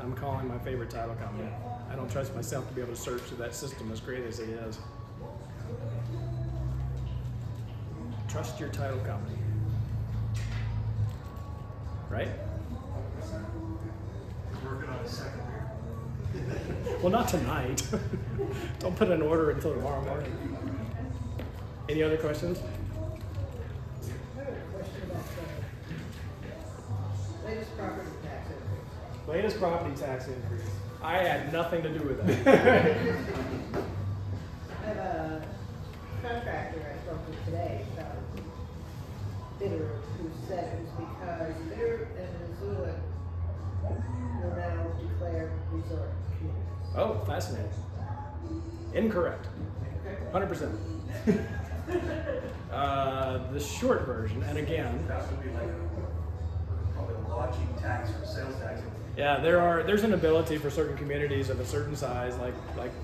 I'm calling my favorite title company. I don't trust myself to be able to search through that system as great as it is. Trust your title company, right? Working on a second here. Well, not tonight. Don't put an order until tomorrow morning. Any other questions? I have a question about the latest property tax increase. Latest property tax increase. I had nothing to do with that. I have a contractor I spoke with today about bidder who said it was because bidder and Missoula will now declare resort communities. Oh, fascinating. Incorrect. 100%. The short version, and again, That would be like probably a lodging tax or sales tax. yeah, there's an ability for certain communities of a certain size, like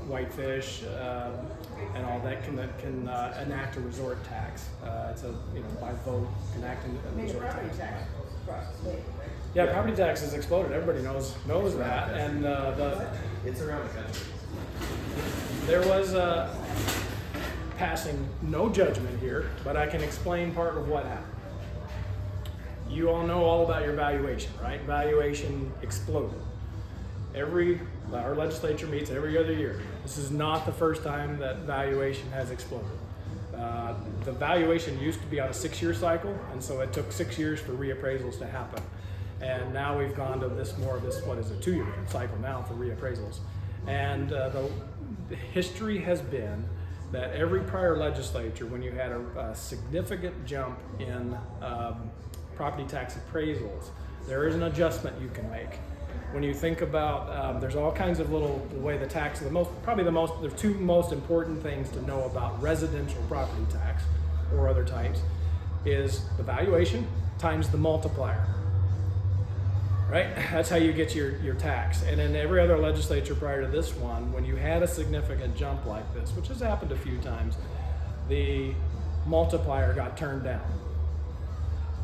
Whitefish and all that, can enact a resort tax. It's a by vote enacting a I mean, the resort property tax. tax goes across the state, right? Yeah, property tax has exploded. Everybody knows that, and It's around the country. there was passing no judgment here, but I can explain part of what happened. You all know all about your valuation, right? Valuation exploded. Our legislature meets every other year. This is not the first time that valuation has exploded. The valuation used to be on a 6-year cycle, and so it took 6 years for reappraisals to happen. And now we've gone to what is a 2-year cycle now for reappraisals. And the history has been that every prior legislature, when you had a significant jump in property tax appraisals, there is an adjustment you can make. When you think about, there's all kinds of the way the tax, the two most important things to know about residential property tax or other types is the valuation times the multiplier. Right? That's how you get your tax. And in every other legislature prior to this one, when you had a significant jump like this, which has happened a few times, the multiplier got turned down.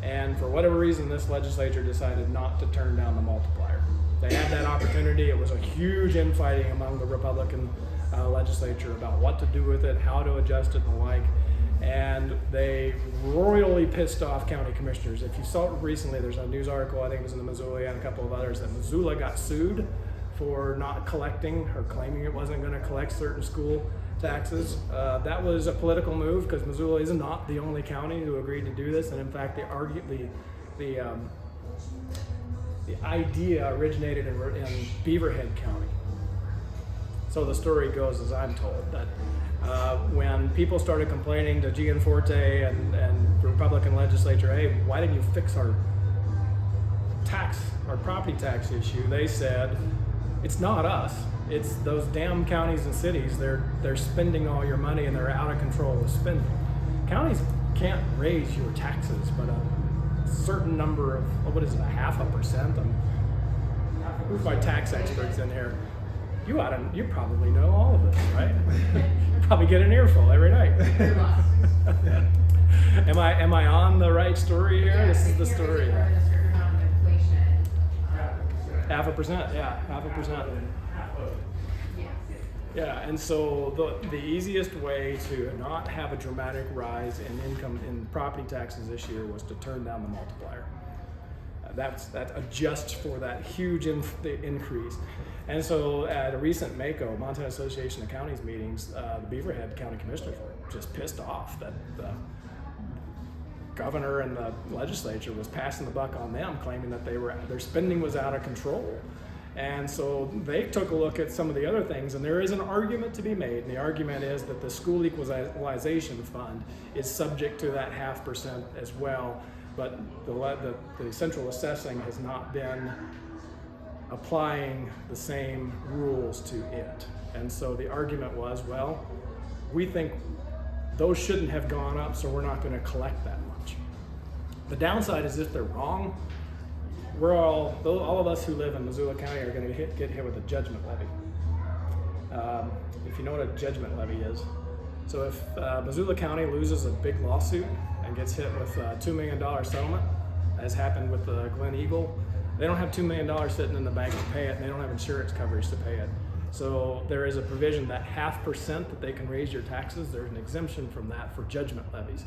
And for whatever reason, this legislature decided not to turn down the multiplier. They had that opportunity. It was a huge infighting among the Republican legislature about what to do with it, how to adjust it, and the like. And they royally pissed off county commissioners. If you saw it recently, there's a news article, I think it was in the Missoula and a couple of others, that Missoula got sued for not collecting or claiming it wasn't going to collect certain school taxes. That was a political move because Missoula is not the only county who agreed to do this, and in fact, the idea originated in Beaverhead County. So the story goes, as I'm told, that when people started complaining to Gianforte and the Republican legislature, hey, why didn't you fix our property tax issue? They said, it's not us. It's those damn counties and cities. They're spending all your money and they're out of control with spending. Counties can't raise your taxes, but a certain number of, 0.5%? Who's my tax experts in here? You probably know all of this, right? You probably get an earful every night. Am I on the right story here? Yeah, This is the story. A certain amount of inflation. 0.5%, yeah, 0.5%. Yes. Yeah, and so the easiest way to not have a dramatic rise in income in property taxes this year was to turn down the multiplier. That adjusts for that huge increase. And so at a recent MACO, Montana Association of Counties meetings, the Beaverhead County Commissioners were just pissed off that the governor and the legislature was passing the buck on them, claiming that their spending was out of control. And so they took a look at some of the other things, and there is an argument to be made. And the argument is that the school equalization fund is subject to that 0.5% as well, but the central assessing has not been applying the same rules to it. And so the argument was, well, we think those shouldn't have gone up, so we're not going to collect that much. The downside is if they're wrong, all of us who live in Missoula County are going to get hit with a judgment levy. If you know what a judgment levy is. So if Missoula County loses a big lawsuit and gets hit with a $2 million settlement, as happened with the Glen Eagle, they don't have $2 million sitting in the bank to pay it, and they don't have insurance coverage to pay it. So there is a provision that 0.5% that they can raise your taxes. There's an exemption from that for judgment levies.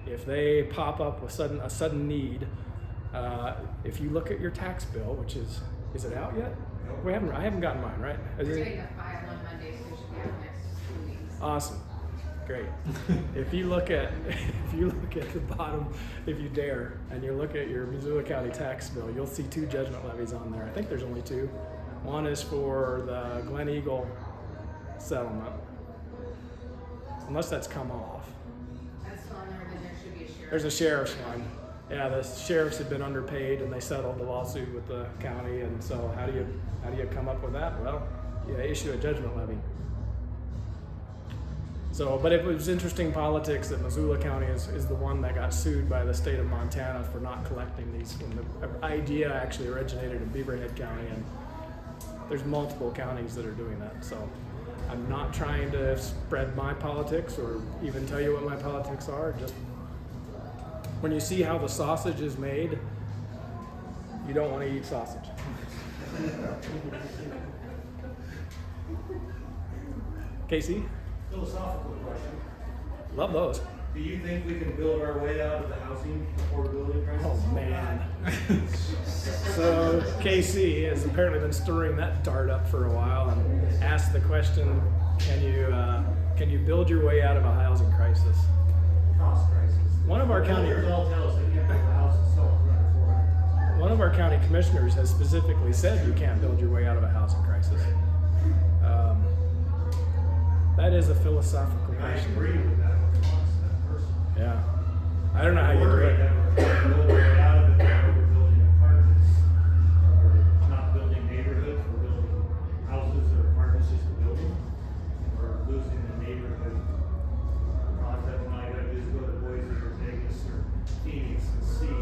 If they pop up with a sudden need, if you look at your tax bill, which is it out yet? I haven't gotten mine, right? We're getting a file on Monday, so we should be out next 2 weeks. Awesome, great. If you look at the bottom, if you dare, and you look at your Missoula County tax bill, you'll see 2 judgment levies on there. I think there's only 2. One is for the Glen Eagle settlement, unless that's come off. That's on there, then there should be a sheriff. There's a sheriff's one. Yeah, the sheriffs had been underpaid and they settled the lawsuit with the county, and so how do you come up with that? Well, you issue a judgment levy. So, but it was interesting politics that Missoula County is the one that got sued by the state of Montana for not collecting these, when the idea actually originated in Beaverhead County, and there's multiple counties that are doing that. So I'm not trying to spread my politics or even tell you what my politics are. Just when you see how the sausage is made, you don't want to eat sausage. Casey? Philosophical question. Love those. Do you think we can build our way out of the housing affordability crisis? Oh man. So KC has apparently been stirring that dart up for a while and asked the question, can you build your way out of a housing crisis? Cost crisis. One of our county Builders all tell us they can't build a house and sell it for under $400,000. One of our county commissioners has specifically said you can't build your way out of a housing crisis. That is a philosophical I question. agree with that 100%. Yeah. I don't know how you do Worried it. that we're building our way out of it, that we're building apartments. We're not building neighborhoods, we're building houses or apartments just to build them. We're losing the neighborhood. All that I gotta do is go to Boise or Vegas or Phoenix and see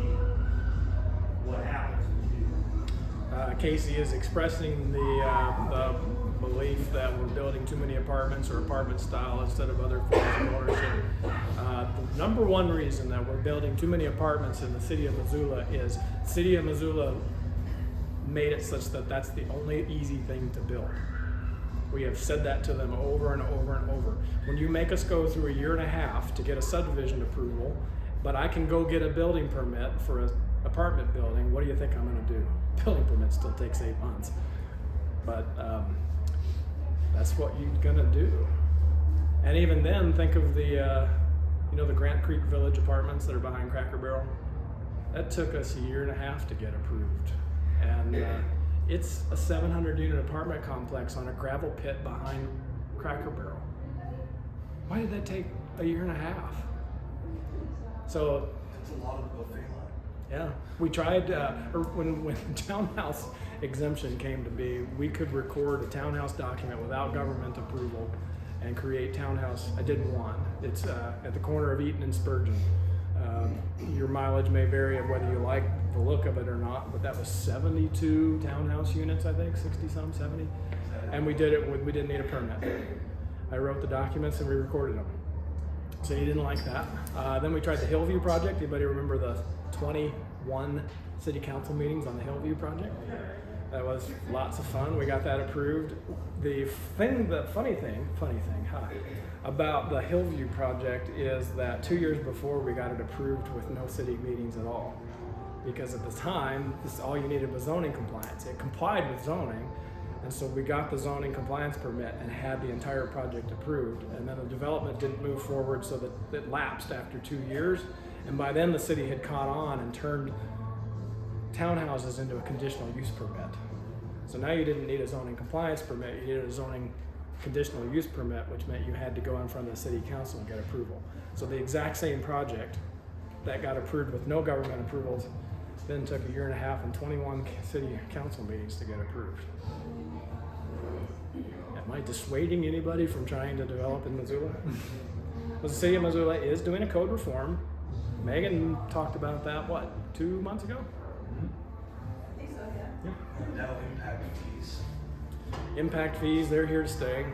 what happens when you do. Casey is expressing the belief that we're building too many apartments or apartment style instead of other forms of ownership. The number one reason that we're building too many apartments in the city of Missoula is the city of Missoula made it such that that's the only easy thing to build. We have said that to them over and over and over. When you make us go through 1.5 years to get a subdivision approval, but I can go get a building permit for an apartment building, what do you think I'm gonna do? Building permit still takes 8 months. But that's what you're gonna do. And even then, think of the the Grant Creek Village apartments that are behind Cracker Barrel. That took us 1.5 years to get approved. And it's a 700-unit apartment complex on a gravel pit behind Cracker Barrel. Why did that take 1.5 years? So That's a lot of the buffet line. yeah, we tried, when townhouse exemption came to be, we could record a townhouse document without government approval and create townhouse. I did one. It's at the corner of Eaton and Spurgeon. Your mileage may vary of whether you like the look of it or not, but that was 72 townhouse units, I think, 60-some, 70. And we did it, we didn't need a permit. I wrote the documents and we recorded them. So you didn't like that. Then we tried the Hillview project. Anybody remember the 21 city council meetings on the Hillview project? That was lots of fun. We got that approved. The funny thing about the Hillview project is that 2 years before we got it approved with no city meetings at all. Because at the time, all you needed was zoning compliance. It complied with zoning, and so we got the zoning compliance permit and had the entire project approved. And then the development didn't move forward, so that it lapsed after 2 years. And by then the city had caught on and turned townhouses into a conditional use permit. So now you didn't need a zoning compliance permit, you needed a zoning conditional use permit, which meant you had to go in front of the city council and get approval. So the exact same project that got approved with no government approvals then took a year and a half and 21 city council meetings to get approved. Am I dissuading anybody from trying to develop in Missoula? Well, the city of Missoula is doing a code reform. Megan talked about that, what, 2 months ago? I think so, yeah. And that'll impact fees. Impact fees, they're here to stay.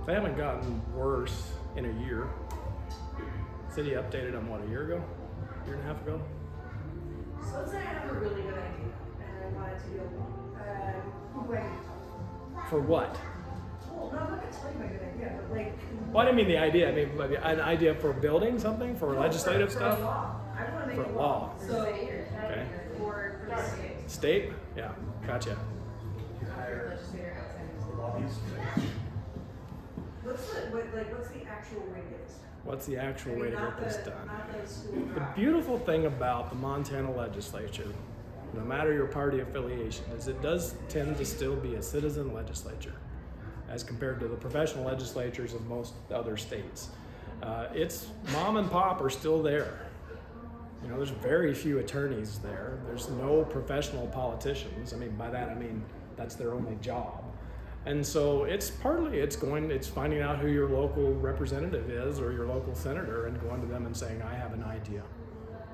They haven't gotten worse in a year. City updated them, what, a year ago? Year and a half ago? So let's say I have a really good idea, and I wanted to do who do I need to talk to? For what? Well, no, I'm not gonna tell you my good idea, but like. Well, I didn't mean the idea. I mean maybe an idea for building something, for legislative for stuff? a law. I wanna make For a a law. So, Okay. for the state. State? Yeah, gotcha. You hire Legislator outside of a lobbyist. What's the actual way to get this done? What's the actual I mean, way to not get this the- done? Not the school The drive. beautiful thing about the Montana legislature, no matter your party affiliation, is it does tend to still be a citizen legislature as compared to the professional legislatures of most other states. It's mom and pop are still there. You know, there's very few attorneys there. There's no professional politicians. I mean, by that I mean that's their only job. And so it's finding out who your local representative is or your local senator and going to them and saying, I have an idea.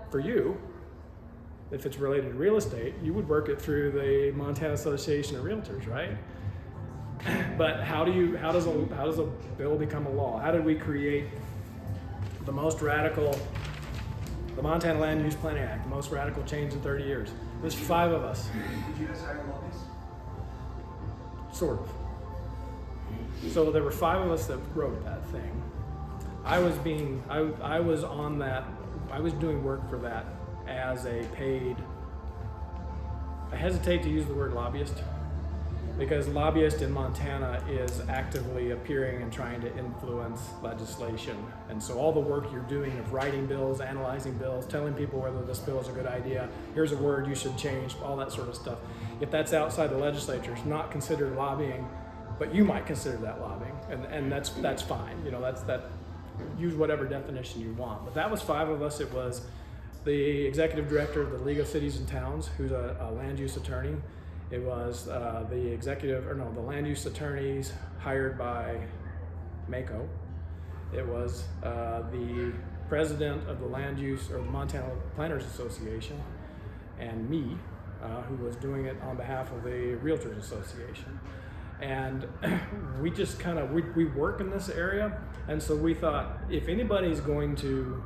For you, if it's related to real estate, you would work it through the Montana Association of Realtors, right? But how does a bill become a law? How did we create the Montana Land Use Planning Act, the most radical change in 30 years? There's 5 of us. Did you guys hire lobbyists? Sort of. So there were 5 of us that wrote that thing. I was doing work for that as a paid, I hesitate to use the word lobbyist, because lobbyist in Montana is actively appearing and trying to influence legislation. And so all the work you're doing of writing bills, analyzing bills, telling people whether this bill is a good idea, here's a word you should change, all that sort of stuff. If that's outside the legislature, it's not considered lobbying, but you might consider that lobbying, and that's fine. You know, that use whatever definition you want. But that was 5 of us. It was the executive director of the League of Cities and Towns, who's a land use attorney. It was the land use attorneys hired by MACO. It was the president of the land use or the Montana Planners Association, and me, who was doing it on behalf of the Realtors Association. And we just we work in this area, and so we thought if anybody's going to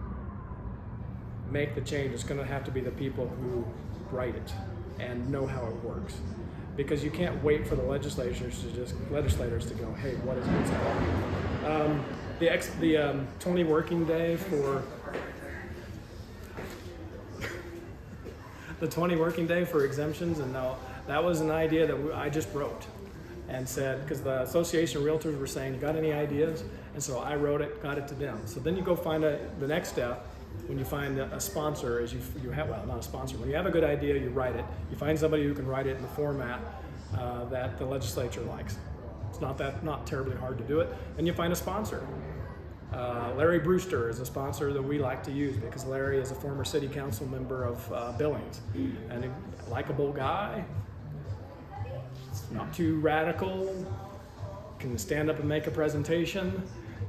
make the change, it's going to have to be the people who write it and know how it works, because you can't wait for the legislators to go, hey, what is this? The 20 working day for the 20 working day for exemptions, and no, that was an idea that I just wrote and said, because the Association of Realtors were saying, you got any ideas? And so I wrote it, got it to them. So then you go find the next step. When you find a sponsor, is you have, well, not a sponsor, when you have a good idea, you write it. You find somebody who can write it in the format that the legislature likes. It's not terribly hard to do it. And you find a sponsor. Larry Brewster is a sponsor that we like to use because Larry is a former city council member of Billings, and a likable guy. Not too radical, can stand up and make a presentation.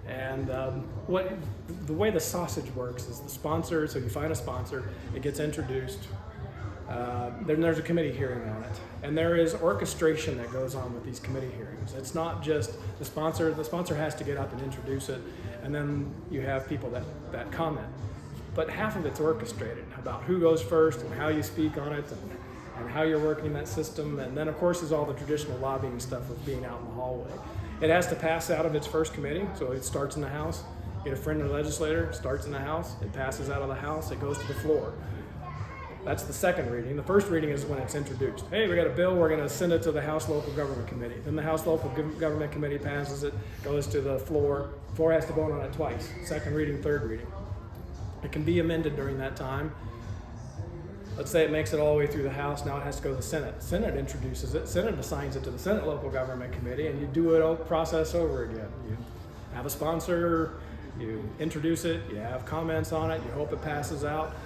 And the way the sausage works is the sponsor, so you find a sponsor, it gets introduced, then there's a committee hearing on it. And there is orchestration that goes on with these committee hearings. It's not just the sponsor has to get up and introduce it, and then you have people that comment. But half of it's orchestrated about who goes first and how you speak on it and how you're working that system. And then of course is all the traditional lobbying stuff of being out in the hallway. It has to pass out of its first committee, so it starts in the House. Get a friendly legislator, starts in the House, it passes out of the House, it goes to the floor. That's the second reading. The first reading is when it's introduced. Hey, we got a bill, we're gonna send it to the House Local Government Committee. Then the House Local Government Committee passes it, goes to the floor. Floor has to vote on it twice, second reading, third reading. It can be amended during that time. Let's say it makes it all the way through the House, now it has to go to the Senate. Senate introduces it, Senate assigns it to the Senate Local Government Committee, and you do it all process over again. You have a sponsor, you introduce it, you have comments on it, you hope it passes out.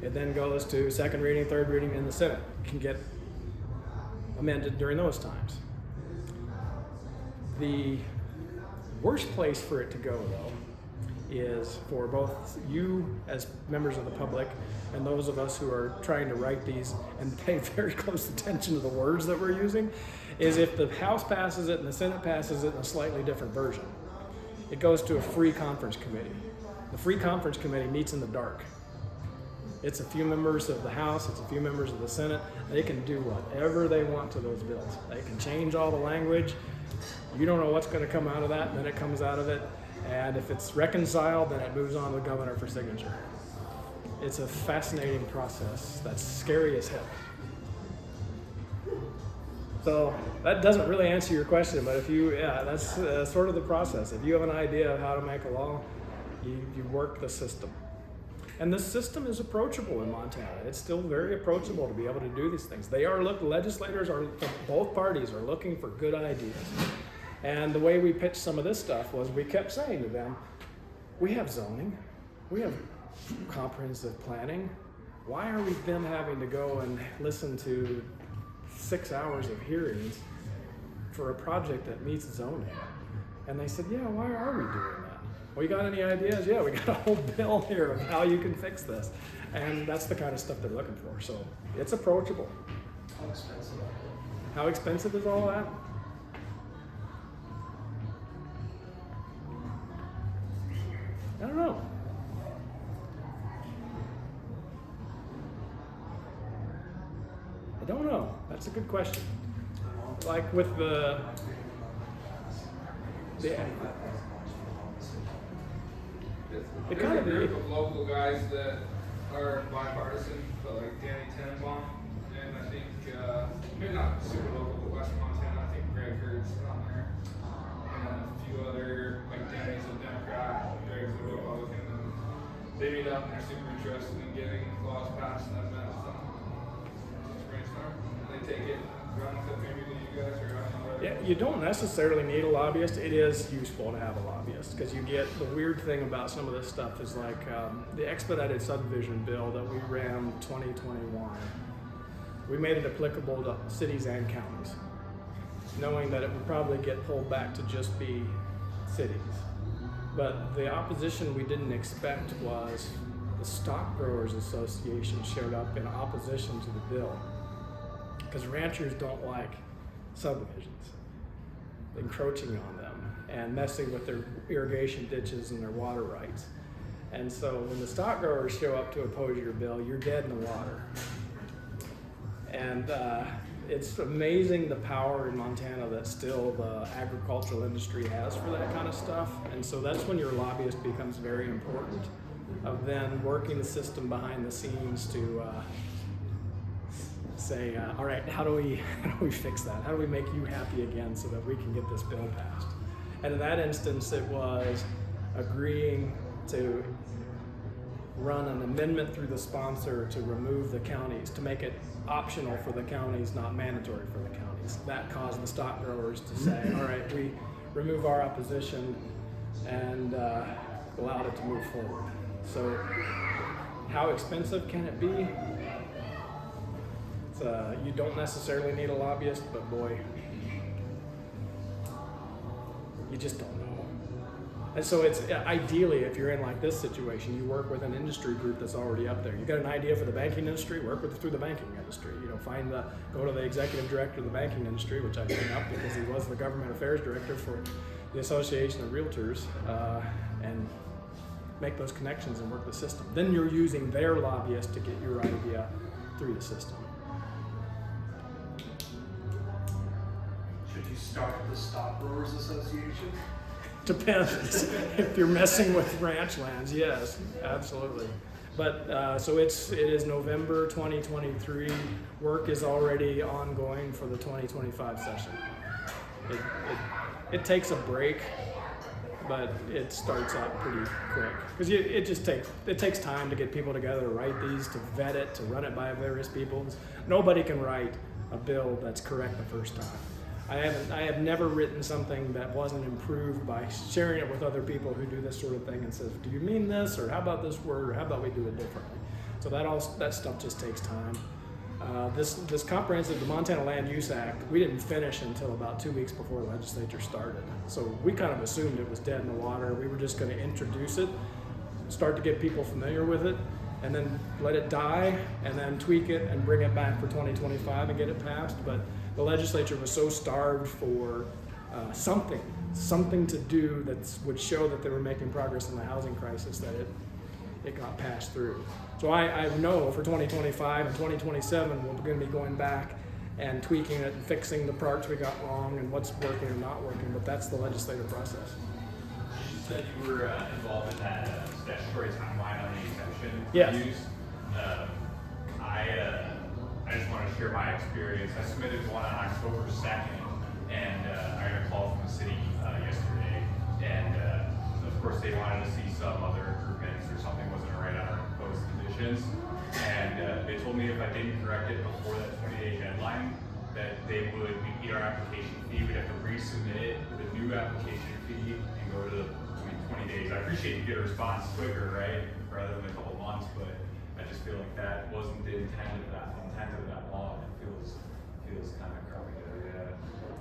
It then goes to second reading, third reading in the Senate. It can get amended during those times. The worst place for it to go, though, is for both you as members of the public and those of us who are trying to write these and pay very close attention to the words that we're using, is if the House passes it and the Senate passes it in a slightly different version. It goes to a free conference committee. The free conference committee meets in the dark. It's a few members of the House, it's a few members of the Senate. They can do whatever they want to those bills. They can change all the language. You don't know what's going to come out of that, and then it comes out of it. And if it's reconciled, then it moves on to the governor for signature. It's a fascinating process that's scary as hell. So that doesn't really answer your question, but if you, that's sort of the process. If you have an idea of how to make a law, you work the system. And the system is approachable in Montana. It's still very approachable to be able to do these things. Legislators both parties are looking for good ideas. And the way we pitched some of this stuff was we kept saying to them, we have zoning, we have comprehensive planning. Why are we then having to go and listen to 6 hours of hearings for a project that meets zoning? And they said, yeah, why are we doing that? Well, you got any ideas? Yeah, we got a whole bill here of how you can fix this. And that's the kind of stuff they're looking for. So it's approachable. How expensive? How expensive is all that? I don't know. I don't know. That's a good question. Like with the There's a group of local guys that are bipartisan, but like Danny Tenenbaum, and I think, maybe not super local, but Western Montana, I think Greg Hurd's on there, and a few other, like Danny's a Democrat, Greg's a Republican, and they meet up and they're super interested in getting laws passed and that with them. Just brainstorm, and they take it, run with it maybe to you guys or Yeah, you don't necessarily need a lobbyist. It is useful to have a lobbyist because you get the weird thing about some of this stuff is like the expedited subdivision bill that we ran 2021. We made it applicable to cities and counties, knowing that it would probably get pulled back to just be cities. But the opposition we didn't expect was the Stock Growers Association showed up in opposition to the bill because ranchers don't like subdivisions, encroaching on them and messing with their irrigation ditches and their water rights. And so when the stock growers show up to oppose your bill, you're dead in the water. And it's amazing the power in Montana that still the agricultural industry has for that kind of stuff. And so that's when your lobbyist becomes very important, of then working the system behind the scenes to say, all right, how do we fix that? How do we make you happy again so that we can get this bill passed? And in that instance, it was agreeing to run an amendment through the sponsor to remove the counties, to make it optional for the counties, not mandatory for the counties. That caused the stock growers to say, all right, we remove our opposition and allowed it to move forward. So how expensive can it be? You don't necessarily need a lobbyist, but boy, you just don't know. And so it's ideally, if you're in like this situation, you work with an industry group that's already up there. You got an idea for the banking industry, work through the banking industry. You know, go to the executive director of the banking industry, which I bring up because he was the government affairs director for the Association of Realtors, and make those connections and work the system. Then you're using their lobbyist to get your idea through the system. Should you start the Stock Growers Association? Depends. If you're messing with ranch lands, yes, absolutely. But so it is November 2023. Work is already ongoing for the 2025 session. It takes a break but it starts up pretty quick because it takes time to get people together to write these, to vet it, to run it by various people. Nobody can write a bill that's correct the first time. I have never written something that wasn't improved by sharing it with other people who do this sort of thing and says, do you mean this, or how about this word, or how about we do it differently? So that stuff just takes time. This comprehensive, the Montana Land Use Act, we didn't finish until about 2 weeks before the legislature started. So we kind of assumed it was dead in the water. We were just going to introduce it, start to get people familiar with it, and then let it die, and then tweak it and bring it back for 2025 and get it passed. But the legislature was so starved for something to do that would show that they were making progress in the housing crisis that it got passed through. So I know for 2025 and 2027 we're going to be going back and tweaking it and fixing the parts we got wrong and what's working and not working, but that's the legislative process. You said you were involved in that statutory timeline on the exemption Yes. reviews. I just want to share my experience. I submitted one on October 2nd, and I got a call from the city yesterday, and of course they wanted to see some other improvements or something wasn't right on our proposed conditions, and they told me if I didn't correct it before that 20-day deadline, that they would eat our application fee. We'd have to resubmit it with a new application fee and go to the 20 days. I appreciate you get a response quicker, right, rather than a couple months, but I just feel like that wasn't the intent of that law. It feels kind of crummy.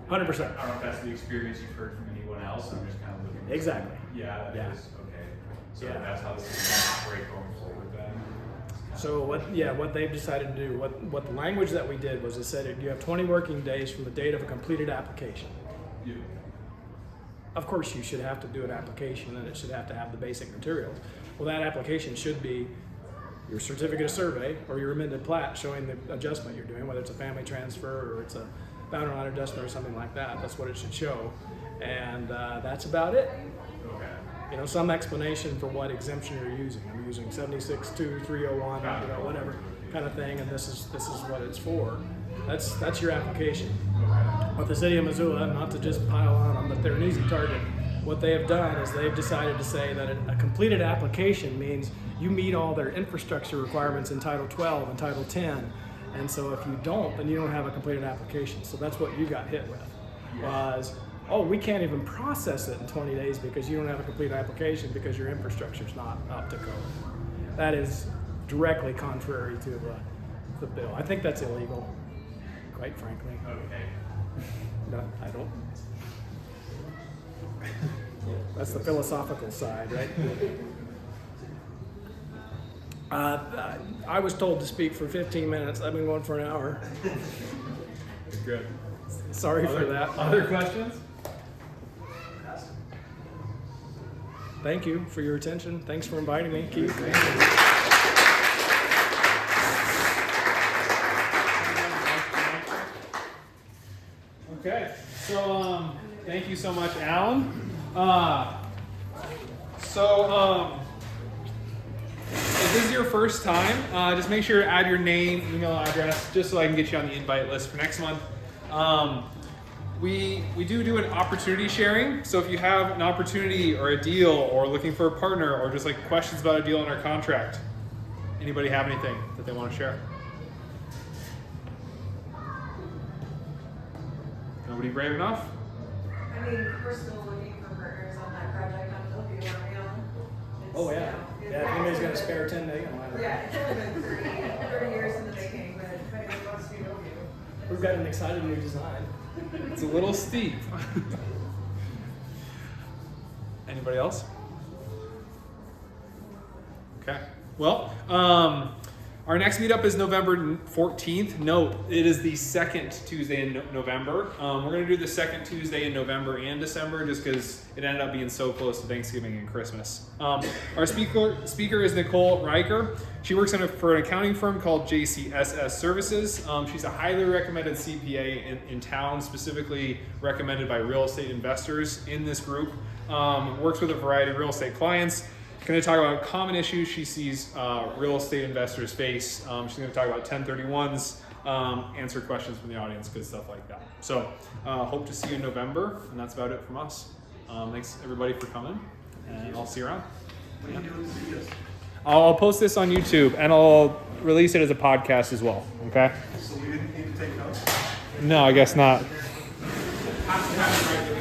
100%. I don't know if that's the experience you've heard from anyone else. I'm just kind of looking. Exactly. Yeah, that is okay. So Yeah. that's how this is going to operate going forward then. So what they've decided to do, what the language that we did was it said you have 20 working days from the date of a completed application. Yeah. Of course you should have to do an application and it should have to have the basic materials. Well, that application should be your certificate of survey or your amended plat showing the adjustment you're doing, whether it's a family transfer or it's a boundary line adjustment or something like that. That's what it should show. And that's about it. Okay. You know, some explanation for what exemption you're using. I'm using 76-2301, whatever kind of thing, and this is what it's for. That's your application. But the city of Missoula, not to just pile on them, but they're an easy target. What they have done is they've decided to say that a completed application means you meet all their infrastructure requirements in Title 12 and Title 10. And so if you don't, then you don't have a completed application. So that's what you got hit with, was, oh, we can't even process it in 20 days because you don't have a complete application because your infrastructure's not up to code. That is directly contrary to the bill. I think that's illegal, quite frankly. Okay. No, I don't. That's the philosophical side, right? I was told to speak for 15 minutes. I've been going for an hour. Good. Sorry for that. Other questions? Thank you for your attention. Thanks for inviting me, Keith. Okay, so thank you so much, Alan. If this is your first time, just make sure to add your name, email address, just so I can get you on the invite list for next month. We do an opportunity sharing, so if you have an opportunity or a deal or looking for a partner or just like questions about a deal in our contract, anybody have anything that they want to share? Nobody brave enough? I mean, we're still looking for partners on that project on Hillview, aren't we, Alan? Oh, yeah. Yeah, if anybody's going to spare 10 million, Yeah, it's only been 30 years in the making, but if anybody wants to do Hillview. We've got an exciting new design. It's a little steep. Anybody else? Okay. Well, our next meetup is November 14th. Note, it is the second Tuesday in November. We're going to do the second Tuesday in November and December just because it ended up being so close to Thanksgiving and Christmas. Our speaker is Nicole Riker. She works for an accounting firm called JCSS Services. She's a highly recommended CPA in town, specifically recommended by real estate investors in this group. Works with a variety of real estate clients. Going to talk about common issues she sees real estate investors face. She's going to talk about 1031s, answer questions from the audience, good stuff like that. So hope to see you in November, and that's about it from us. Thanks everybody for coming, and I'll see you around. What are you doing with the videos? I'll post this on YouTube, and I'll release it as a podcast as well. Okay? So we didn't need to take notes? No, I guess not. Have to have it right